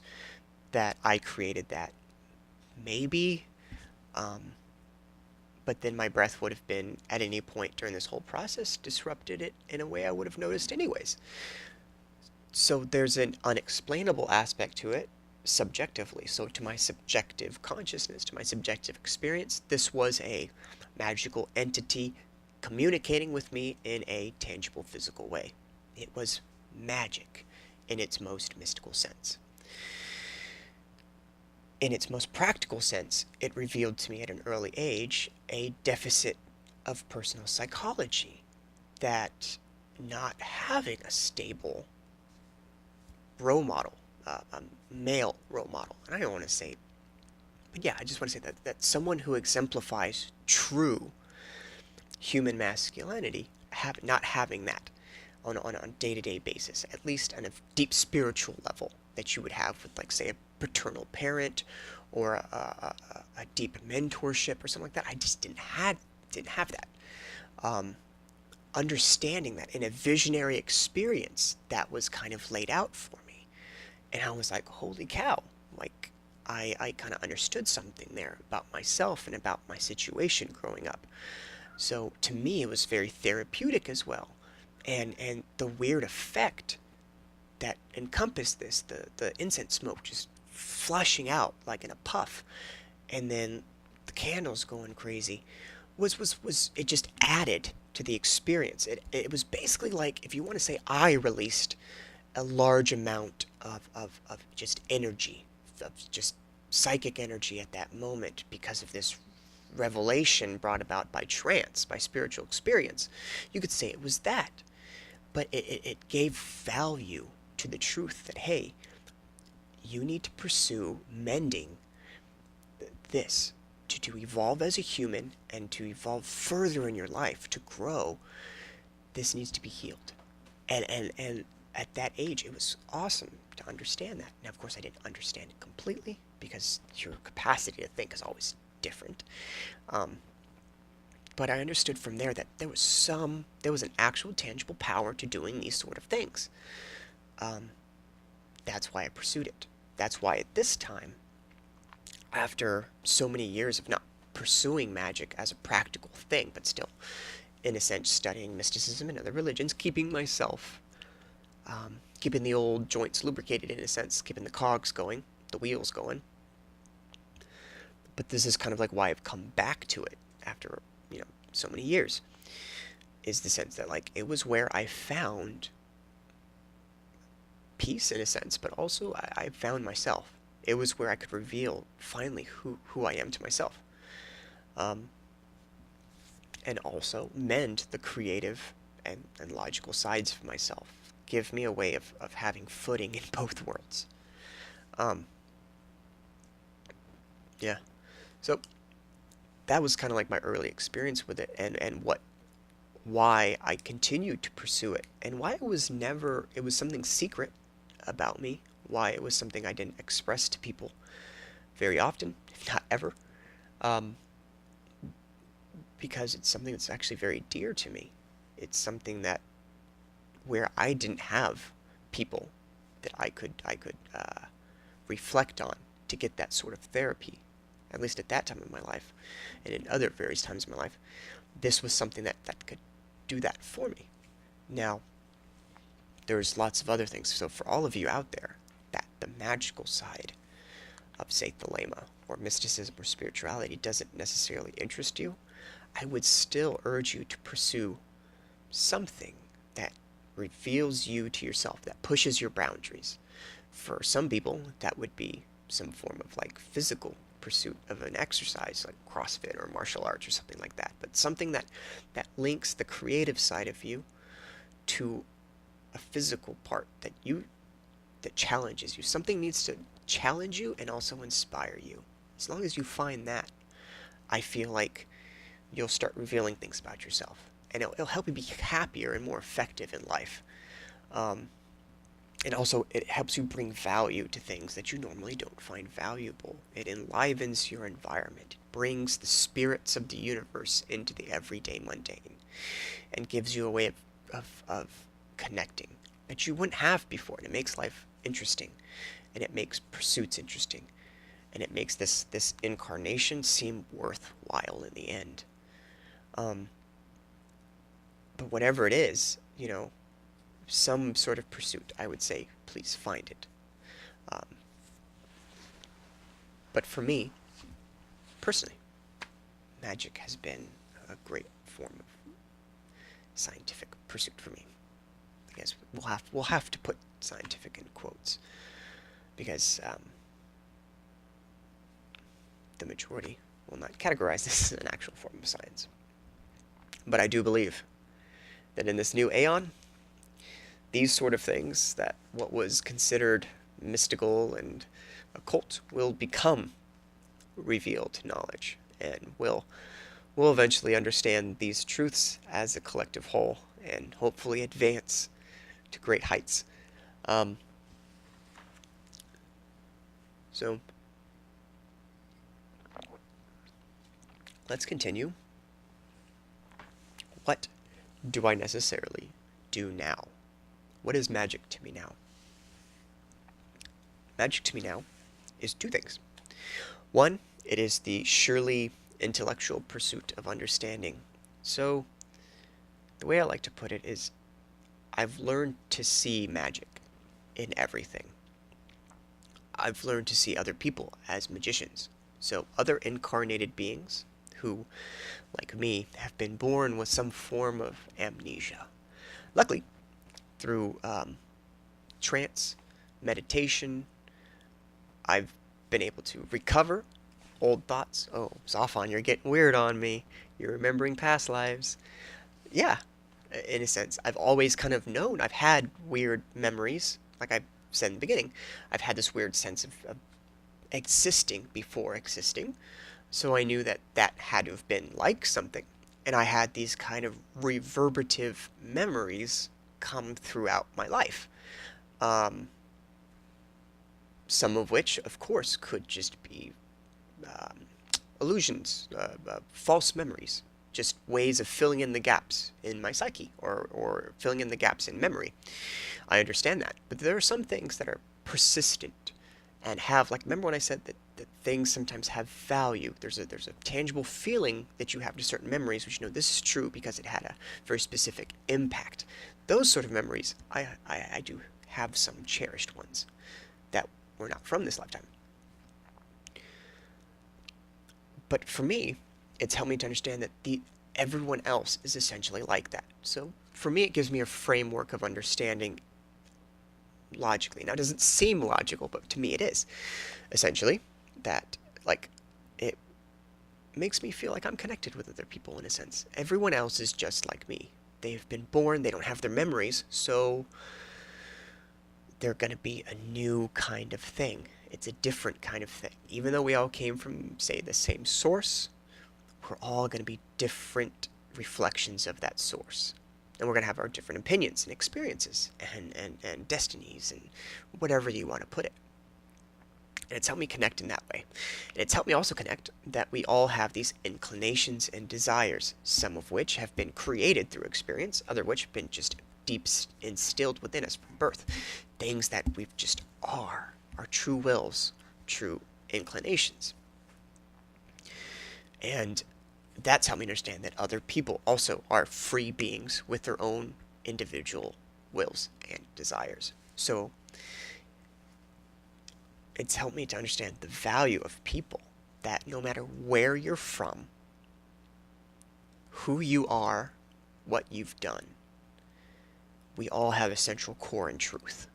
that I created that? Maybe. But then my breath would have been, at any point during this whole process, disrupted it in a way I would have noticed anyways. So there's an unexplainable aspect to it, subjectively. So to my subjective consciousness, to my subjective experience, this was a magical entity communicating with me in a tangible, physical way. It was magic in its most mystical sense. In its most practical sense, it revealed to me at an early age a deficit of personal psychology, that not having a stable role model, a male role model, and I don't want to say, but yeah, I just want to say that someone who exemplifies true human masculinity, not having that on a day-to-day basis, at least on a deep spiritual level that you would have with, like, say, a paternal parent or a deep mentorship or something like that. I just didn't have that. Understanding that in a visionary experience that was kind of laid out for me, and I was like, holy cow! Like, I kind of understood something there about myself and about my situation growing up. So to me, it was very therapeutic as well, and the weird effect that encompassed this, the incense smoke just flushing out like in a puff, and then the candles going crazy, was it just added to the experience. It was basically like, if you want to say, I released a large amount of just energy, of just psychic energy at that moment because of this revelation brought about by trance, by spiritual experience. You could say it was that. But it gave value to the truth that, hey, you need to pursue mending this to evolve as a human and to evolve further in your life, to grow. This needs to be healed. And at that age, it was awesome to understand that. Now, of course, I didn't understand it completely because your capacity to think is always different. But I understood from there that there was an actual tangible power to doing these sort of things. That's why I pursued it. That's why at this time, after so many years of not pursuing magic as a practical thing, but still, in a sense, studying mysticism and other religions, keeping myself, keeping the old joints lubricated, in a sense, keeping the cogs going, the wheels going. But this is kind of like why I've come back to it after, so many years. is the sense that, like, it was where I found peace in a sense, but also I found myself. It was where I could reveal finally who I am to myself. Um, and also mend the creative and logical sides of myself. Give me a way of having footing in both worlds. Um, yeah. So that was kind of like my early experience with it, and why I continued to pursue it, and why it was something secret about me, why it was something I didn't express to people very often, if not ever, um, because it's something that's actually very dear to me. It's something that where I didn't have people that I could reflect on to get that sort of therapy, at least at that time in my life, and in other various times in my life. This was something that could do that for me. Now, there's lots of other things. So for all of you out there, that the magical side of, say, Thelema or mysticism or spirituality doesn't necessarily interest you, I would still urge you to pursue something that reveals you to yourself, that pushes your boundaries. For some people, that would be some form of like physical pursuit of an exercise like CrossFit or martial arts or something like that, but something that links the creative side of you to a physical part that challenges you. Something needs to challenge you and also inspire you. As long as you find that, I feel like you'll start revealing things about yourself, and it'll help you be happier and more effective in life. Um, and also, it helps you bring value to things that you normally don't find valuable. It enlivens your environment. It brings the spirits of the universe into the everyday mundane, and gives you a way of connecting that you wouldn't have before. And it makes life interesting, and it makes pursuits interesting, and it makes this incarnation seem worthwhile in the end. Um, but whatever it is, some sort of pursuit, I would say, please find it. Um, but for me, personally, magic has been a great form of scientific pursuit for me. I guess we'll have to put scientific in quotes, because the majority will not categorize this as an actual form of science. But I do believe that in this new aeon, these sort of things, that what was considered mystical and occult, will become revealed knowledge, and will eventually understand these truths as a collective whole, and hopefully advance to great heights. Um, so let's continue. What do I necessarily do now? What is magic to me now? Magic to me now is two things. One, it is the surely intellectual pursuit of understanding. So, the way I like to put it is, I've learned to see magic in everything. I've learned to see other people as magicians. So, other incarnated beings who, like me, have been born with some form of amnesia. Luckily, through trance, meditation, I've been able to recover old thoughts. Oh, Zophon, you're getting weird on me. You're remembering past lives. Yeah, in a sense. I've always kind of known. I've had weird memories. Like I said in the beginning, I've had this weird sense of existing before existing. So I knew that had to have been like something. And I had these kind of reverberative memories come throughout my life. Um, some of which, of course, could just be um, illusions, false memories, just ways of filling in the gaps in my psyche, or filling in the gaps in memory. I understand that. But there are some things that are persistent and have, like, remember when I said that things sometimes have value? There's a tangible feeling that you have to certain memories, which this is true because it had a very specific impact. Those sort of memories, I do have some cherished ones that were not from this lifetime. But for me, it's helped me to understand that everyone else is essentially like that. So for me, it gives me a framework of understanding logically. Now, it doesn't seem logical, but to me it is. Essentially, that, like, it makes me feel like I'm connected with other people in a sense. Everyone else is just like me. They've been born, they don't have their memories, so they're going to be a new kind of thing. It's a different kind of thing. Even though we all came from, say, the same source, we're all going to be different reflections of that source. And we're going to have our different opinions and experiences and destinies and whatever you want to put it. And it's helped me connect in that way. And it's helped me also connect that we all have these inclinations and desires, some of which have been created through experience, other which have been just deep instilled within us from birth. Things that we just are, our true wills, true inclinations. And that's helped me understand that other people also are free beings with their own individual wills and desires. So it's helped me to understand the value of people, that no matter where you're from, who you are, what you've done, we all have a central core in truth.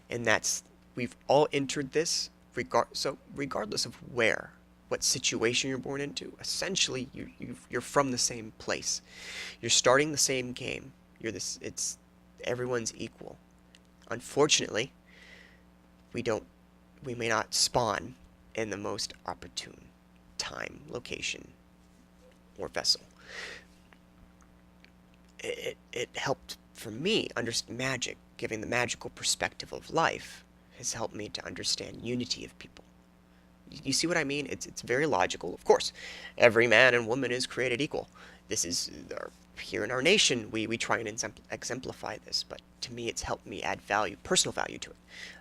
And that's, we've all entered this, regardless of where, what situation you're born into, essentially you're from the same place. You're starting the same game. Everyone's equal. Unfortunately, we may not spawn in the most opportune time, location, or vessel. It helped for me understand magic, giving the magical perspective of life has helped me to understand unity of people. You see what I mean? It's very logical. Of course, every man and woman is created equal. This is here in our nation, we try and exemplify this, but to me it's helped me add value, personal value to it,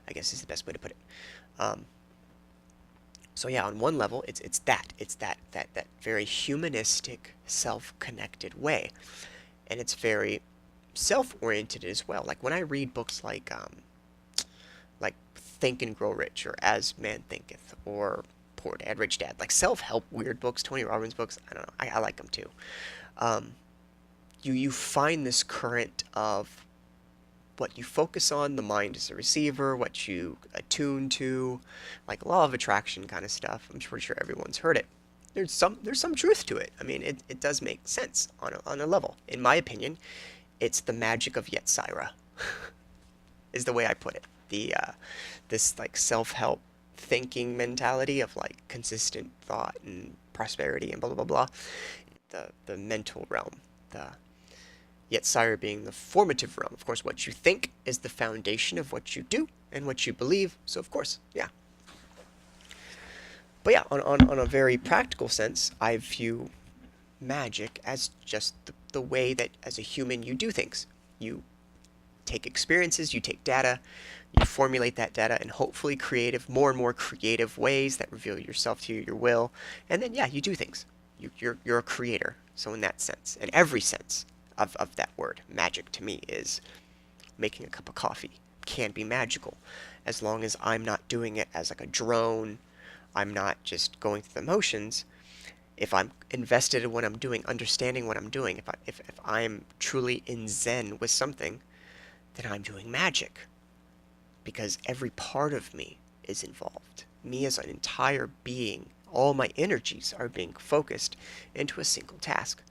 I guess is the best way to put it. So yeah, on one level, it's that very humanistic, self-connected way, and it's very self-oriented as well. Like when I read books like Think and Grow Rich, or As Man Thinketh, or Poor Dad, Rich Dad, like self-help weird books, Tony Robbins books, I don't know, I like them too. You find this current of what you focus on, the mind is a receiver, what you attune to, like law of attraction kind of stuff. I'm pretty sure everyone's heard it. There's some truth to it. I mean, it does make sense on a level. In my opinion, it's the magic of Yetzirah, is the way I put it. This like self-help thinking mentality of like consistent thought and prosperity and blah blah blah blah. The mental realm, the Yetzirah being the formative realm. Of course, what you think is the foundation of what you do and what you believe. So of course, yeah. But yeah, on a very practical sense, I view magic as just the way that as a human you do things. You take experiences, you take data, you formulate that data in hopefully more and more creative ways that reveal yourself to you, your will, and then yeah, you do things. You're a creator. So in that sense, in every sense of that word, magic to me is making a cup of coffee can be magical, as long as I'm not doing it as like a drone. I'm not just going through the motions. If I'm invested in what I'm doing, understanding what I'm doing, if I'm truly in zen with something, then I'm doing magic. Because every part of me is involved. Me as an entire being, all my energies are being focused into a single task.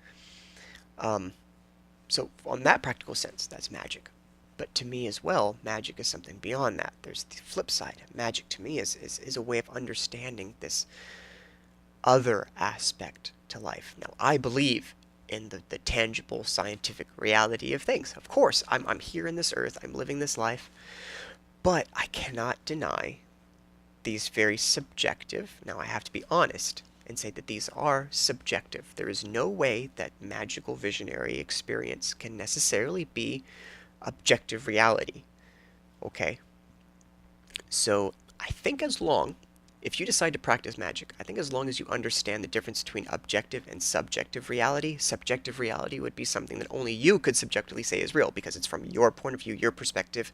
So on that practical sense, that's magic. But to me as well, magic is something beyond that. There's the flip side. Magic to me is a way of understanding this other aspect to life. Now, I believe in the tangible scientific reality of things. Of course, I'm here in this earth, I'm living this life, but I cannot deny these very subjective, now I have to be honest and say that these are subjective. There is no way that magical visionary experience can necessarily be objective reality. Okay? So I think if you decide to practice magic, I think as long as you understand the difference between objective and subjective reality would be something that only you could subjectively say is real, because it's from your point of view, your perspective,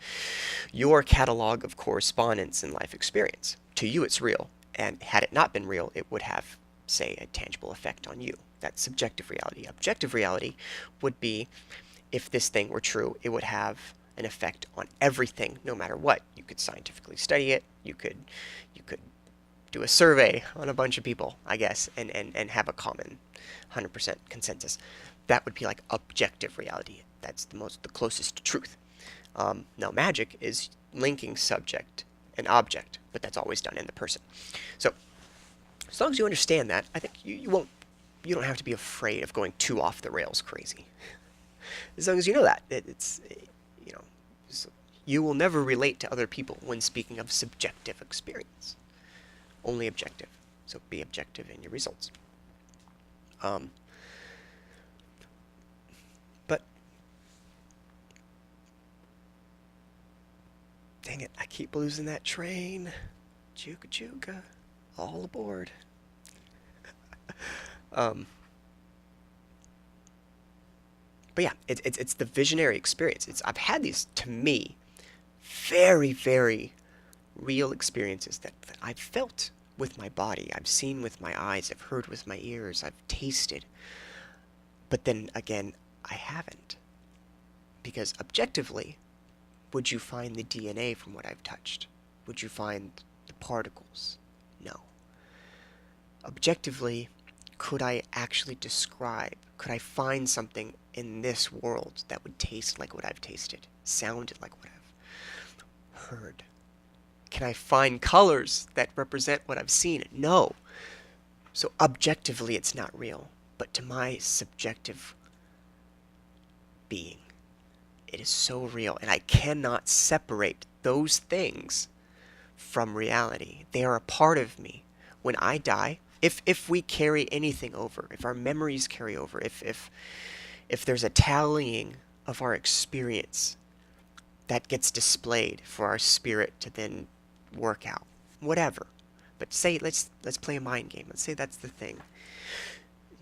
your catalog of correspondence and life experience. To you, it's real. And had it not been real, it would have, say, a tangible effect on you. That's subjective reality. Objective reality would be, if this thing were true, it would have an effect on everything, no matter what. You could scientifically study it. You could do a survey on a bunch of people, I guess, and have a common 100% consensus. That would be like objective reality. That's the closest to truth. Now, magic is linking subject and object, but that's always done in the person. So, as long as you understand that, I think you don't have to be afraid of going too off the rails crazy. As long as you know that, you know, you will never relate to other people when speaking of subjective experience. Only objective. So be objective in your results. But dang it, I keep losing that train. Chuka chuka, all aboard. But yeah, it's the visionary experience. I've had these, to me, very, very real experiences that I've felt with my body. I've seen with my eyes. I've heard with my ears. I've tasted. But then again, I haven't. Because objectively, would you find the DNA from what I've touched? Would you find the particles? No. Objectively, could I actually describe, could I find something in this world that would taste like what I've tasted, sounded like what I've heard? Can I find colors that represent what I've seen? No. So objectively, it's not real. But to my subjective being, it is so real. And I cannot separate those things from reality. They are a part of me. When I die, if we carry anything over, if our memories carry over, if there's a tallying of our experience that gets displayed for our spirit to then work out, whatever. But say let's play a mind game. Let's say that's the thing.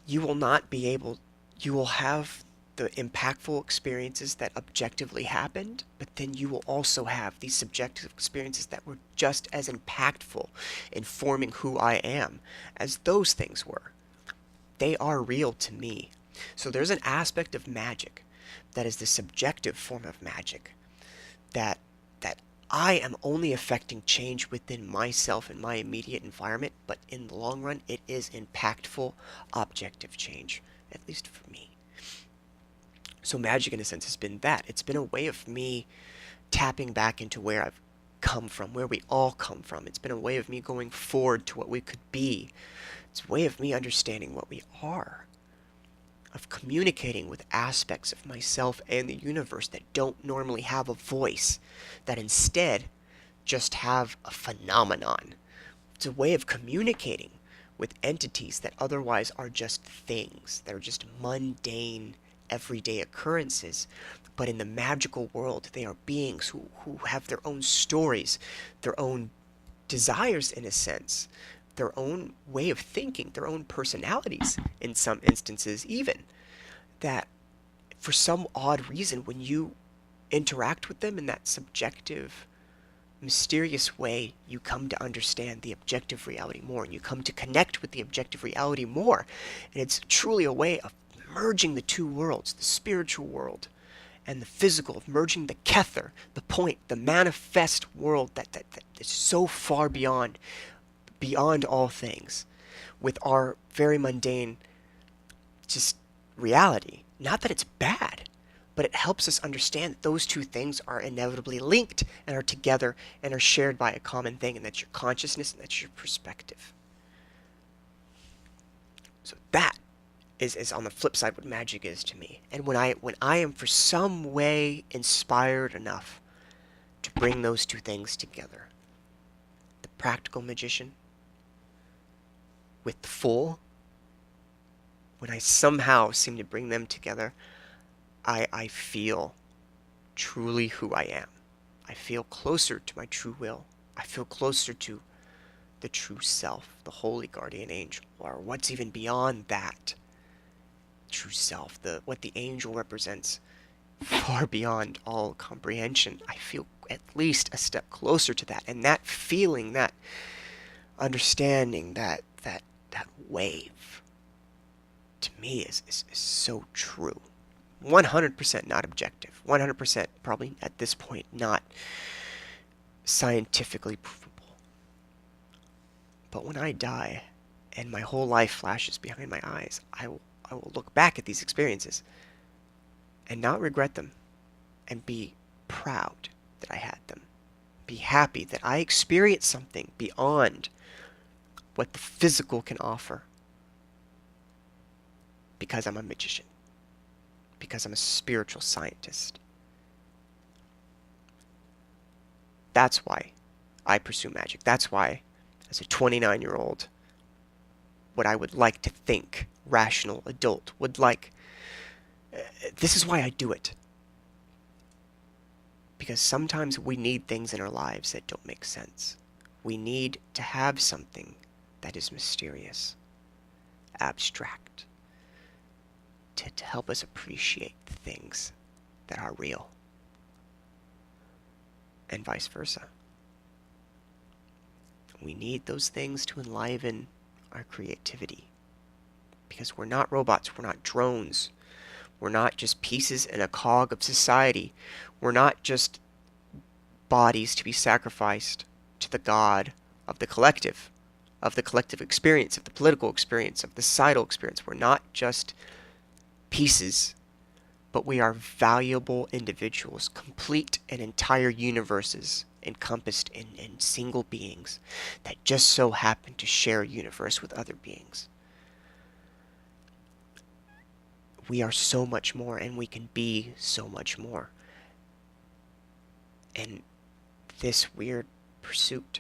You will not be able. You will have the impactful experiences that objectively happened, but then you will also have these subjective experiences that were just as impactful in forming who I am as those things were. They are real to me. So there's an aspect of magic that is the subjective form of magic that I am only affecting change within myself and my immediate environment, but in the long run, it is impactful, objective change, at least for me. So magic, in a sense, has been that. It's been a way of me tapping back into where I've come from, where we all come from. It's been a way of me going forward to what we could be. It's a way of me understanding what we are, of communicating with aspects of myself and the universe that don't normally have a voice, that instead just have a phenomenon. It's a way of communicating with entities that otherwise are just things, that are just mundane, everyday occurrences. But in the magical world, they are beings who have their own stories, their own desires in a sense, their own way of thinking, their own personalities in some instances even, that for some odd reason, when you interact with them in that subjective, mysterious way, you come to understand the objective reality more, and you come to connect with the objective reality more. And it's truly a way of merging the two worlds, the spiritual world and the physical, of merging the kether, the point, the manifest world that is so far beyond all things, with our very mundane just reality. Not that it's bad, but it helps us understand that those two things are inevitably linked and are together and are shared by a common thing, and that's your consciousness and that's your perspective. So that is on the flip side what magic is to me. And when I am for some way inspired enough to bring those two things together, the practical magician with the full, when I somehow seem to bring them together, I feel truly who I am. I feel closer to my true will. I feel closer to the true self, the holy guardian angel, or what's even beyond that true self, what the angel represents, far beyond all comprehension. I feel at least a step closer to that, and that feeling, that understanding, that wave, to me is so true. 100% not objective. 100% probably at this point not scientifically provable. But when I die and my whole life flashes behind my eyes, I will look back at these experiences and not regret them and be proud that I had them. Be happy that I experienced something beyond what the physical can offer. Because I'm a magician. Because I'm a spiritual scientist. That's why I pursue magic. That's why, as a 29-year-old, what I would like to think, rational adult, would like, this is why I do it. Because sometimes we need things in our lives that don't make sense. We need to have something that is mysterious, abstract, to help us appreciate the things that are real, and vice versa. We need those things to enliven our creativity, because we're not robots, we're not drones, we're not just pieces in a cog of society, we're not just bodies to be sacrificed to the god of the collective experience, of the political experience, of the societal experience. We're not just pieces, but we are valuable individuals, complete and entire universes encompassed in single beings that just so happen to share a universe with other beings. We are so much more, and we can be so much more. And this weird pursuit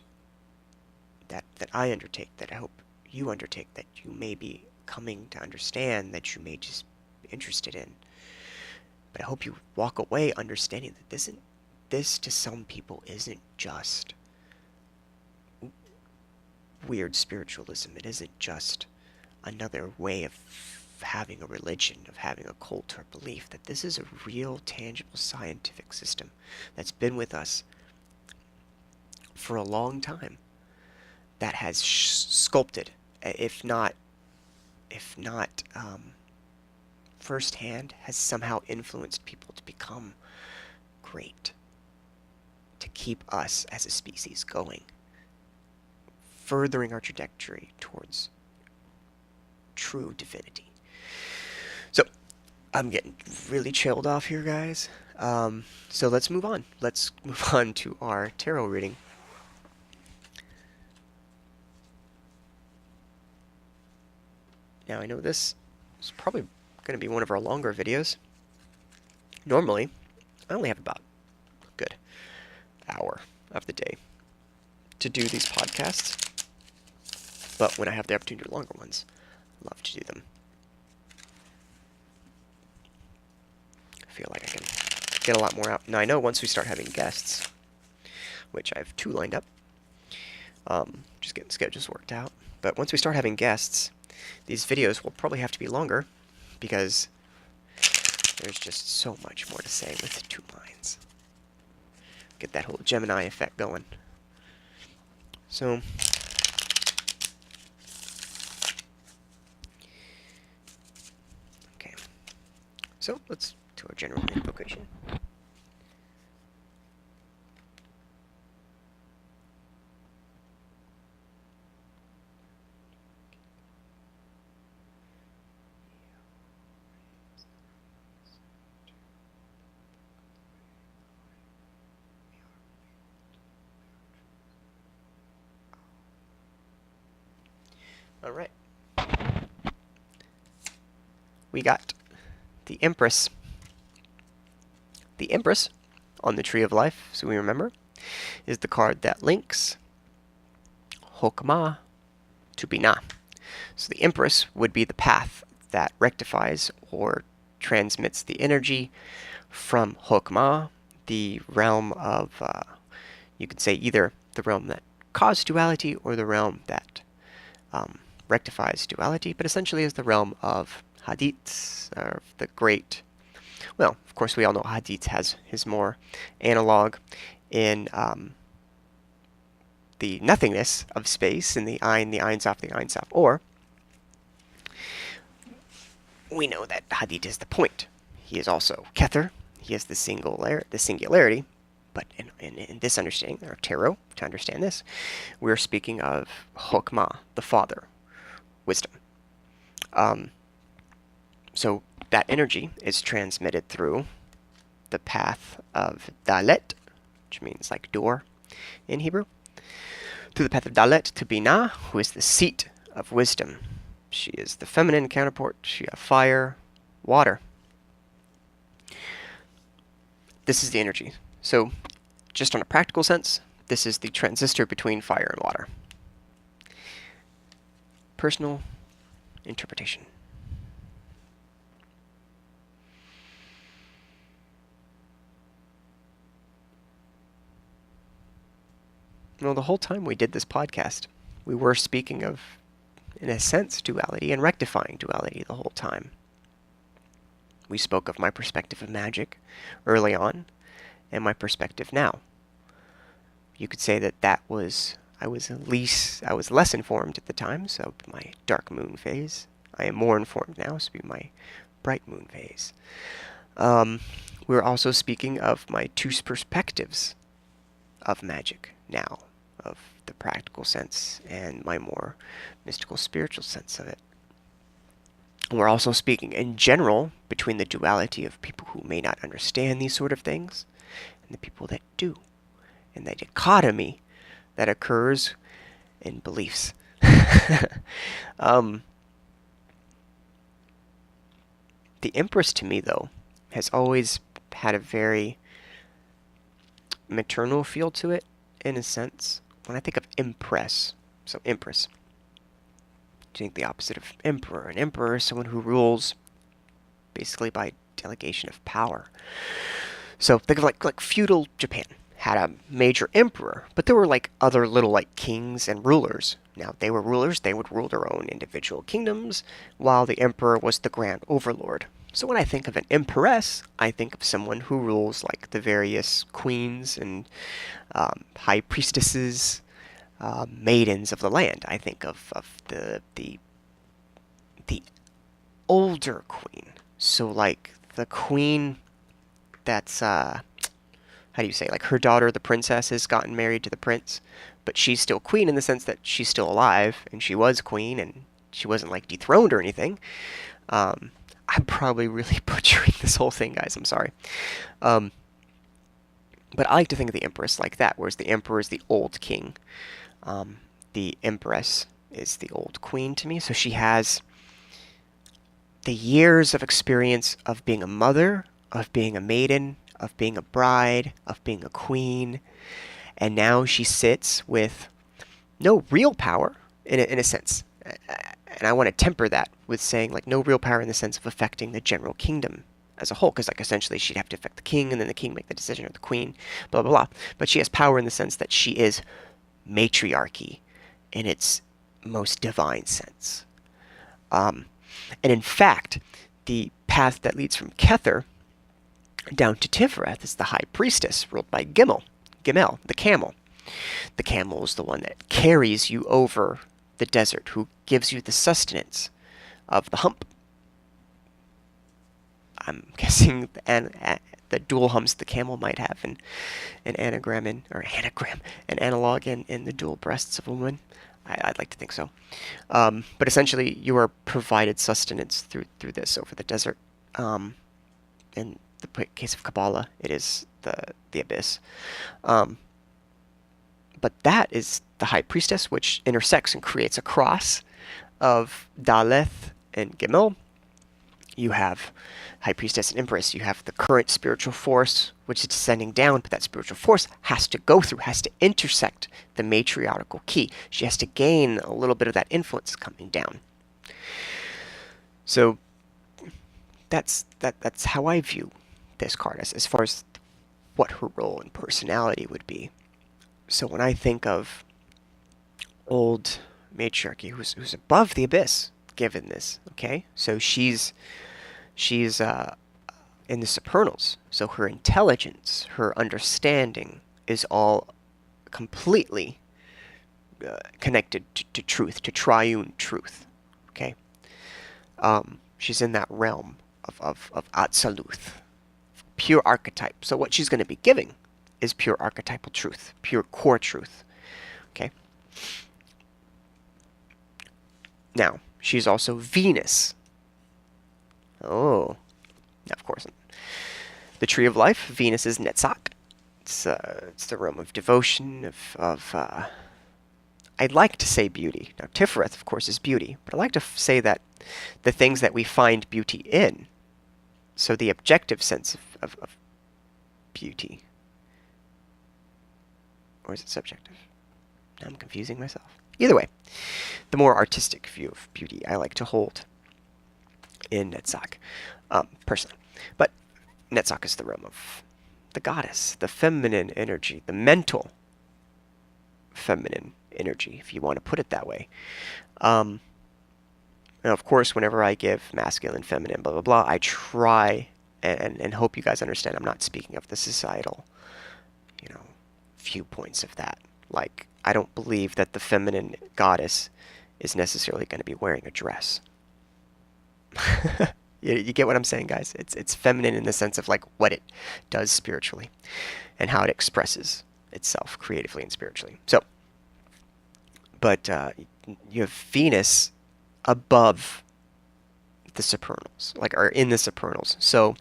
that I undertake, that I hope you undertake, that you may be coming to understand, that you may just be interested in. But I hope you walk away understanding that this to some people isn't just weird spiritualism. It isn't just another way of having a religion, of having a cult or belief. That this is a real, tangible, scientific system that's been with us for a long time, that has sculpted, if not firsthand, has somehow influenced people to become great, to keep us as a species going, furthering our trajectory towards true divinity. So, I'm getting really chilled off here, guys. So let's move on. Let's move on to our tarot reading. Now, I know this is probably going to be one of our longer videos. Normally, I only have about a good hour of the day to do these podcasts. But when I have the opportunity to do longer ones, I love to do them. I feel like I can get a lot more out. Now, I know once we start having guests, which I have 2 lined up, just getting schedules worked out. But once we start having guests, these videos will probably have to be longer, because there's just so much more to say with 2 minds. Get that whole Gemini effect going. So, okay. So, let's do our general invocation. Alright. We got the Empress. The Empress on the Tree of Life, so we remember, is the card that links Hokmah to Binah. So the Empress would be the path that rectifies or transmits the energy from Hokmah, the realm of, you could say either the realm that caused duality or the realm that rectifies duality, but essentially is the realm of Hadith, or the great. Well, of course, we all know Hadith has his more analog in the nothingness of space, in the Ein Sof, the Ein Sof, or we know that Hadith is the point. He is also Kether. He is the singularity. But in this understanding, or tarot, to understand this, we're speaking of Hokmah, the father, wisdom. So that energy is transmitted through the path of Dalet, which means like door in Hebrew, through the path of Dalet to Binah, who is the seat of wisdom. She is the feminine counterpart. She has fire, water. This is the energy. So, just on a practical sense, this is the transistor between fire and water. Personal interpretation. Well, the whole time we did this podcast, we were speaking of, in a sense, duality and rectifying duality the whole time. We spoke of my perspective of magic early on and my perspective now. You could say that I was less informed at the time, so my dark moon phase. I am more informed now, so it'd be my bright moon phase. We were also speaking of my two perspectives of magic now, of the practical sense and my more mystical spiritual sense of it. We're also speaking in general between the duality of people who may not understand these sort of things and the people that do, and the dichotomy that occurs in beliefs. The Empress to me, though, has always had a very maternal feel to it, in a sense. When I think of Empress, so Empress, do you think the opposite of Emperor? An Emperor is someone who rules basically by delegation of power. So think of like feudal Japan had a major emperor, but there were like other little like kings and rulers. Now they were rulers, they would rule their own individual kingdoms, while the emperor was the grand overlord. So when I think of an empress, I think of someone who rules like the various queens and high priestesses, maidens of the land. I think of the older queen. So like the queen that's how do you say, like her daughter, the princess, has gotten married to the prince, but she's still queen in the sense that she's still alive and she was queen and she wasn't like dethroned or anything. I'm probably really butchering this whole thing, guys. I'm sorry. But I like to think of the Empress like that, whereas the Emperor is the old king. The Empress is the old queen to me. So she has the years of experience of being a mother, of being a maiden, of being a bride, of being a queen. And now she sits with no real power, in a sense. And I want to temper that with saying, like, no real power in the sense of affecting the general kingdom as a whole, because, like, essentially she'd have to affect the king, and then the king make the decision, or the queen, blah, blah, blah. But she has power in the sense that she is matriarchy in its most divine sense. And in fact, the path that leads from Kether down to Tifereth is the high priestess, ruled by Gimel, the camel. The camel is the one that carries you over the desert, who gives you the sustenance of the hump. I'm guessing the dual humps the camel might have an anagram, an analog in the dual breasts of a woman. I'd like to think so. But essentially, you are provided sustenance through this over the desert. In the case of Kabbalah, it is the abyss. But that is the high priestess, which intersects and creates a cross of Daleth and Gimel. You have high priestess and empress. You have the current spiritual force, which is descending down, but that spiritual force has to go through, has to intersect the matriarchal key. She has to gain a little bit of that influence coming down. So that's how I view this card as far as what her role and personality would be. So when I think of old matriarchy, who's above the abyss, given this, okay? So she's in the supernals. So her intelligence, her understanding is all completely connected to truth, to triune truth, okay? She's in that realm of Atsaluth, pure archetype. So what she's going to be giving is pure archetypal truth, pure core truth. Okay? Now, she's also Venus. Oh, now of course. The tree of life, Venus is Netzach. It's the realm of devotion, I'd like to say beauty. Now, Tiferet, of course, is beauty, but I like to say that the things that we find beauty in, so the objective sense of beauty, or is it subjective? Now I'm confusing myself. Either way, the more artistic view of beauty I like to hold in Netzach, personally. But Netzach is the realm of the goddess, the feminine energy, the mental feminine energy, if you want to put it that way. And of course, whenever I give masculine, feminine, blah, blah, blah, I try and hope you guys understand I'm not speaking of the societal, viewpoints of that. Like, I don't believe that the feminine goddess is necessarily going to be wearing a dress. You get what I'm saying, guys? It's feminine in the sense of like what it does spiritually and how it expresses itself creatively and spiritually. So, but you have Venus above the supernals, or in the supernals. So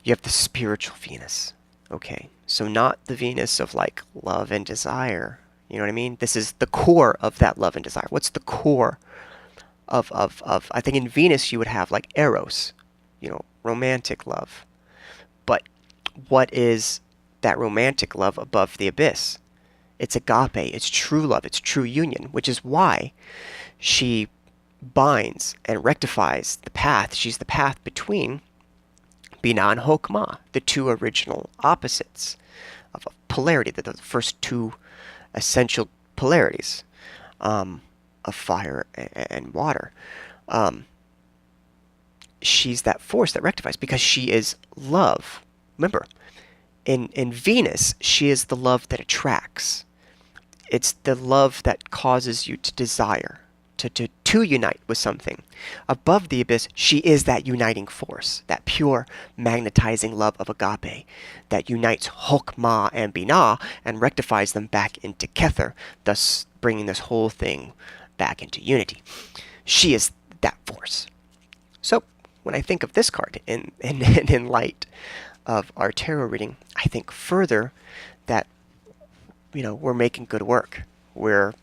you have the spiritual Venus. Okay, so not the Venus of like love and desire. You know what I mean? This is the core of that love and desire. What's the core of I think in Venus you would have like Eros, romantic love. But what is that romantic love above the abyss? It's agape, it's true love, it's true union, which is why she binds and rectifies the path. She's the path between Binah and Hokmah, the two original opposites of polarity, the first two essential polarities of fire and water. She's that force that rectifies because she is love. Remember, in Venus, she is the love that attracts. It's the love that causes you to desire, to unite with something. Above the abyss, she is that uniting force, that pure magnetizing love of agape that unites Hokmah and Binah and rectifies them back into Kether, thus bringing this whole thing back into unity. She is that force. So, when I think of this card in light of our tarot reading, I think further that we're making good work. We're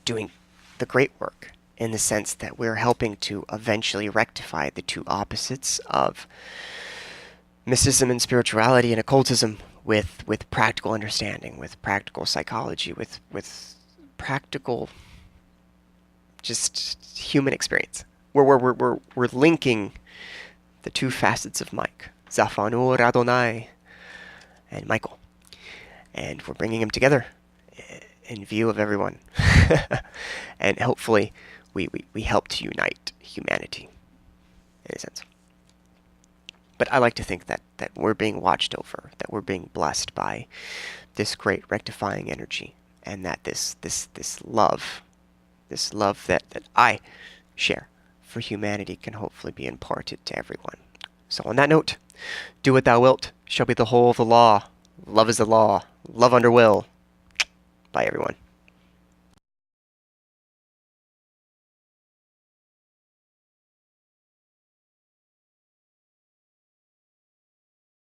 doing the great work in the sense that we're helping to eventually rectify the two opposites of mysticism and spirituality and occultism with practical understanding, with practical psychology, with practical just human experience. We're linking the two facets of Mike, Zafanur Adonai and Michael. And we're bringing them together in view of everyone. And hopefully we help to unite humanity, in a sense. But I like to think that we're being watched over, that we're being blessed by this great rectifying energy, and that this love that I share for humanity can hopefully be imparted to everyone. So on that note, do what thou wilt shall be the whole of the law. Love is the law. Love under will. Bye, everyone.